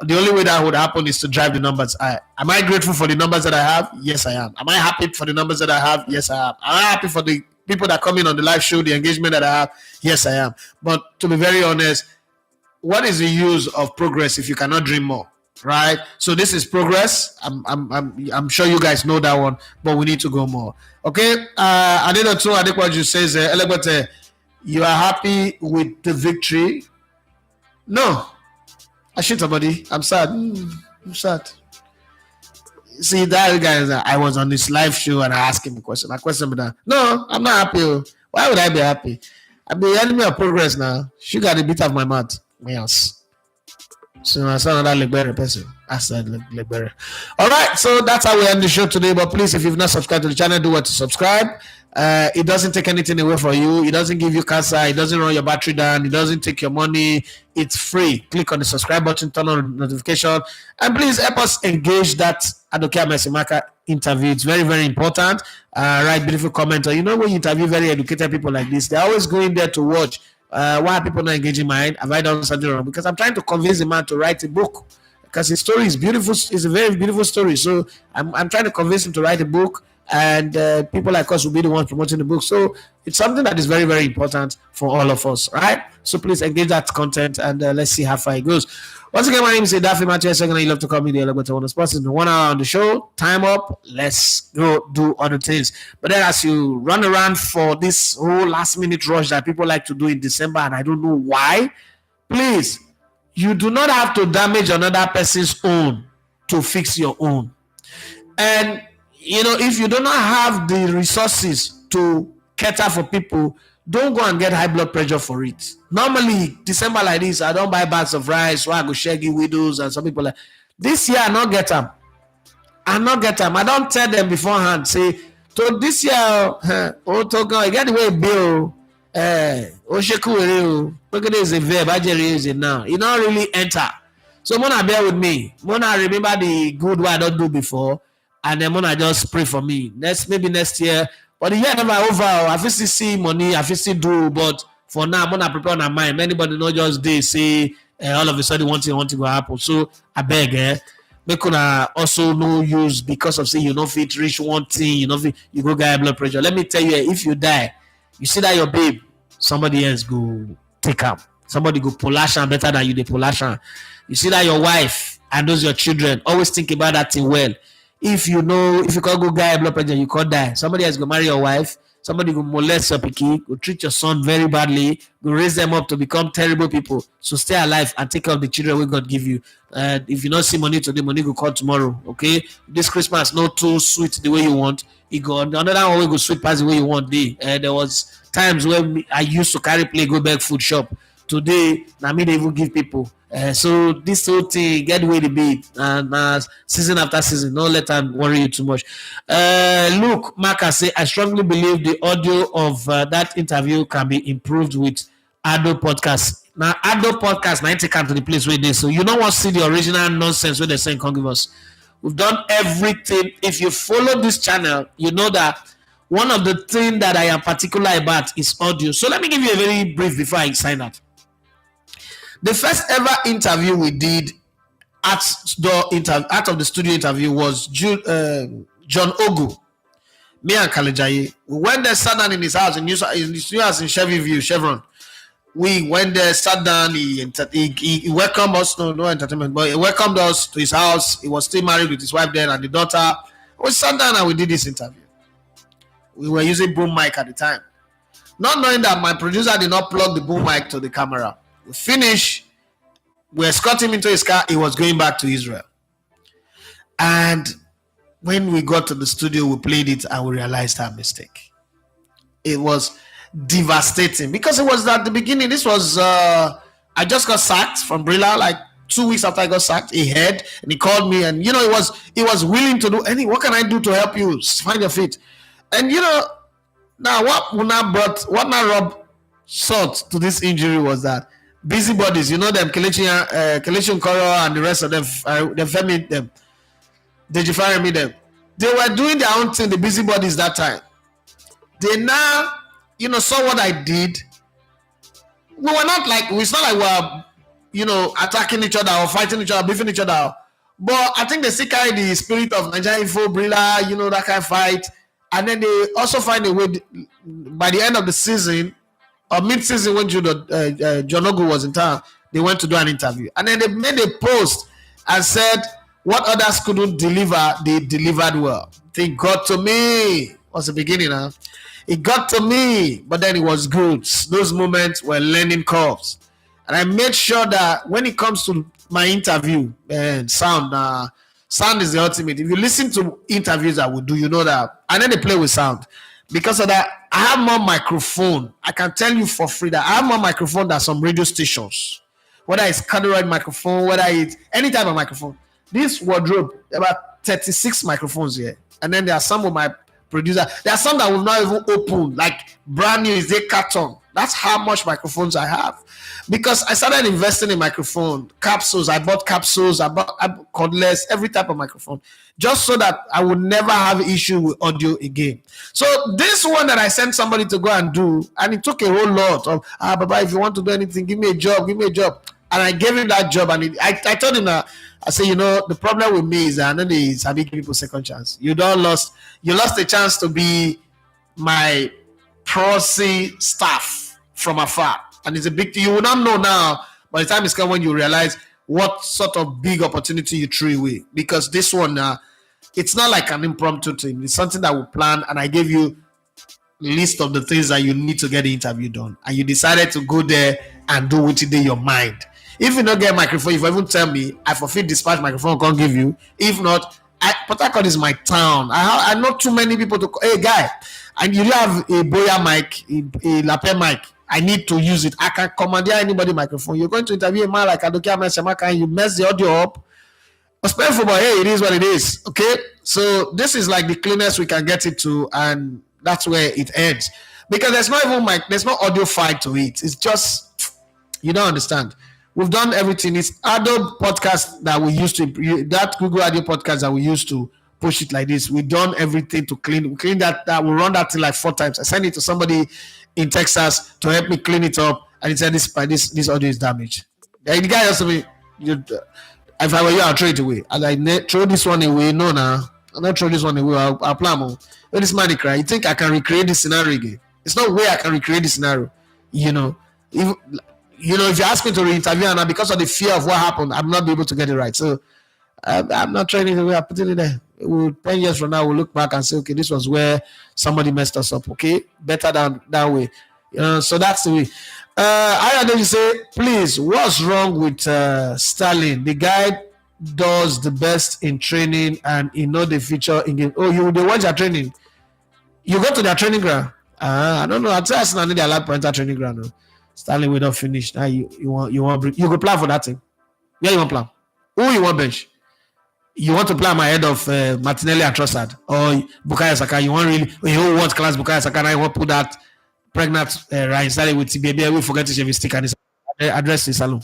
the only way that would happen is to drive the numbers. Am I grateful for the numbers that I have? Yes, I am. Am I happy for the numbers that I have? Yes, I am. Am I happy for the people that come in on the live show, the engagement that I have? Yes, I am. But to be very honest, what is the use of progress if you cannot dream more? Right, so this is progress. I'm sure you guys know that one, but we need to go more. Okay, Adekwaju says, Elegbete, you are happy with the victory? No, I shit somebody. I'm sad. I'm sad. See that guys, I was on this live show and I asked him a question. I questioned him that. No, I'm not happy. Why would I be happy? I'm the enemy of progress now. Sugar the bit of my mouth. My house. So I saw another Legbere person. I said Legbere. All right, so that's how we end the show today. But please, if you've not subscribed to the channel, do what to subscribe. It doesn't take anything away from you. It doesn't give you cancer. It doesn't run your battery down. It doesn't take your money. It's free. Click on the subscribe button, turn on notification, and please help us engage that Adokia Mesimaka interview. It's very, very important. Write beautiful comments. When you interview very educated people like this, they're always going there to watch. Why are people not engaging mine? Have I done something wrong? Because I'm trying to convince the man to write a book. Because his story is beautiful. It's a very beautiful story. So I'm trying to convince him to write a book. And people like us will be the ones promoting the book. So it's something that is very, very important for all of us, right? So please engage that content and let's see how far it goes. Once again, my name is Edafi Matthew. Second, you love to call me the Elevator One Sports. It's 1 hour on the show. Time up. Let's go do other things. But then as you run around for this whole last minute rush that people like to do in December, and I don't know why, please, you do not have to damage another person's own to fix your own. And if you do not have the resources to cater for people, don't go and get high blood pressure for it. Normally, December like this, I don't buy bags of rice, so I go shaggy widows and some people like this year. I not get them. I don't tell them beforehand. Say, so this year, I get the way bill. Look at this a verb. I just use it now. It don't really enter. So Mona bear with me. Mona remember the good what I don't do before. And then Mona just pray for me. Maybe next year. But the year never over. I feel still see money. I feel still do. But for now, Mona prepare on my mind. Anybody not just they say all of a sudden one thing will happen. So I beg, make una also no use because of say you know fit reach one thing. You go get blood pressure. Let me tell you, if you die, you see that your babe, somebody else go take up. Somebody go Polashan better than you. The Polashan. You see that your wife and those your children always think about that thing well. If you can't go get blood pressure, you can't die. Somebody else go marry your wife. Somebody go molest your picky, go treat your son very badly, go raise them up to become terrible people. So stay alive and take care of the children we God give you. If you not see money today, money go call tomorrow. Okay, this Christmas not too sweet the way you want. It go another one will go sweet past the way you want. There was times when I used to carry play go back food shop. Today, now me they even give people. So this whole thing get way to be and season after season, don't let them worry you too much. Look, Mark, I say I strongly believe the audio of that interview can be improved with Ado podcast. Now Ado podcast, now take out to the place where they so you don't want to see the original nonsense where they're saying can't give us. We've done everything. If you follow this channel, you know that one of the things that I am particular about is audio. So let me give you a very brief before I sign out. The first ever interview we did out of the studio interview was John Ogu, me and Kalejaye. We went there, sat down in his house in his new house in Chevron. We went there, sat down. He welcomed us. No entertainment, but he welcomed us to his house. He was still married with his wife then and the daughter. We sat down and we did this interview. We were using boom mic at the time, not knowing that my producer did not plug the boom mic to the camera. We finished. We escort him into his car. He was going back to Israel. And when we got to the studio, we played it and we realized our mistake. It was devastating because it was at the beginning. This was, I just got sacked from Brilla like 2 weeks after I got sacked. He had and he called me and, he was willing to do anything. What can I do to help you find your feet? And, now what now rubbed salt to this injury was that busybodies, them, Kelechi Nkoro and the rest of them, they Femi them, Dejifare them. They were doing their own thing, the busybodies that time. They now, saw what I did. It's not like we're, attacking each other or fighting each other, beefing each other. But I think they still carry the spirit of Nigeria Info, Brilla, that kind of fight. And then they also find a way, by the end of the season, or mid-season when John Ogu was in town, they went to do an interview. And then they made a post and said, what others couldn't deliver, they delivered well. They got to me. Was the beginning, huh? It got to me, but then it was good. Those moments were learning curves. And I made sure that when it comes to my interview, sound is the ultimate. If you listen to interviews I would do, you know that. And then they play with sound. Because of that, I have more microphone. I can tell you for free that I have more microphone than some radio stations. whether it's corduroy microphone, whether it's any type of microphone. This wardrobe, about 36 microphones here. And then there are some of my producer. There are some that will not even open, like brand new, is a carton. That's how much microphones I have. Because I started investing in microphone, capsules. I bought capsules, I bought cordless, every type of microphone, just so that I would never have issue with audio again. So this one that I sent somebody to go and do, and it took a whole lot of, Baba, if you want to do anything, give me a job. And I gave him that job, and I told him that, I say, the problem with me is that I know is having people second chance. You lost a chance to be my proxy staff from afar. And it's a big thing. You will not know now, by the time it's come when you realize what sort of big opportunity you threw away. Because this one, it's not like an impromptu thing. It's something that we plan, and I gave you a list of the things that you need to get the interview done. And you decided to go there and do what it in your mind. If you don't get a microphone, if you even tell me, I forfeit dispatch microphone, can't give you. If not, Port Harcourt is my town. I know too many people to, hey guy, and you have a Boya mic, a lapel mic. I need to use it. I can commandeer anybody microphone. You're going to interview a man like Adokia Meshamaka and you mess the audio up. But hey, it is what it is. Okay? So this is like the cleanest we can get it to, and that's where it ends. Because there's not even there's no audio file to it. It's just, you don't understand. We've done everything. It's Adobe podcast that we used to, that Google Audio podcast that we used to push it like this. We've done everything to clean. We clean that. We run that thing like 4 times. I sent it to somebody in Texas to help me clean it up, and he said this audio is damaged. The guy asked me, if I were you, I'll throw it away. And I throw this one away. No, I'll not throw this one away. I'll plan more. When this man cry, you think I can recreate this scenario again? It's not way I can recreate this scenario. If you ask me to re-interview and because of the fear of what happened, I'm not be able to get it right. So I'm not trying it away. I put it in there. 10 years from now, we'll look back and say, okay, this was where somebody messed us up. Okay, better than that way. So that's the way. I then you say, please, what's wrong with Sterling? The guy does the best in training and he know the future in game. Oh, they watch your training. You go to their training ground. I don't know. I'd say I need a lot to enter training ground. No. Stanley will not finish. Now you want you go plan for that thing. Yeah, you want plan. Who you want bench? You want to plan my head of Martinelli and Trossard or Bukayo Saka? You want world class Bukayo Saka? Now you want to put that pregnant Ryan Stanley with TBB? We forget to shave his stick and his address his salon.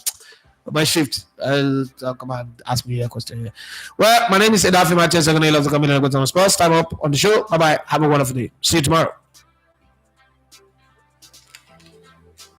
My shift. Come on, ask me a question here. Well, my name is Edafi Mathias. I'm going to love to come in and go to my sports. Time up on the show. Bye bye. Have a wonderful day. See you tomorrow.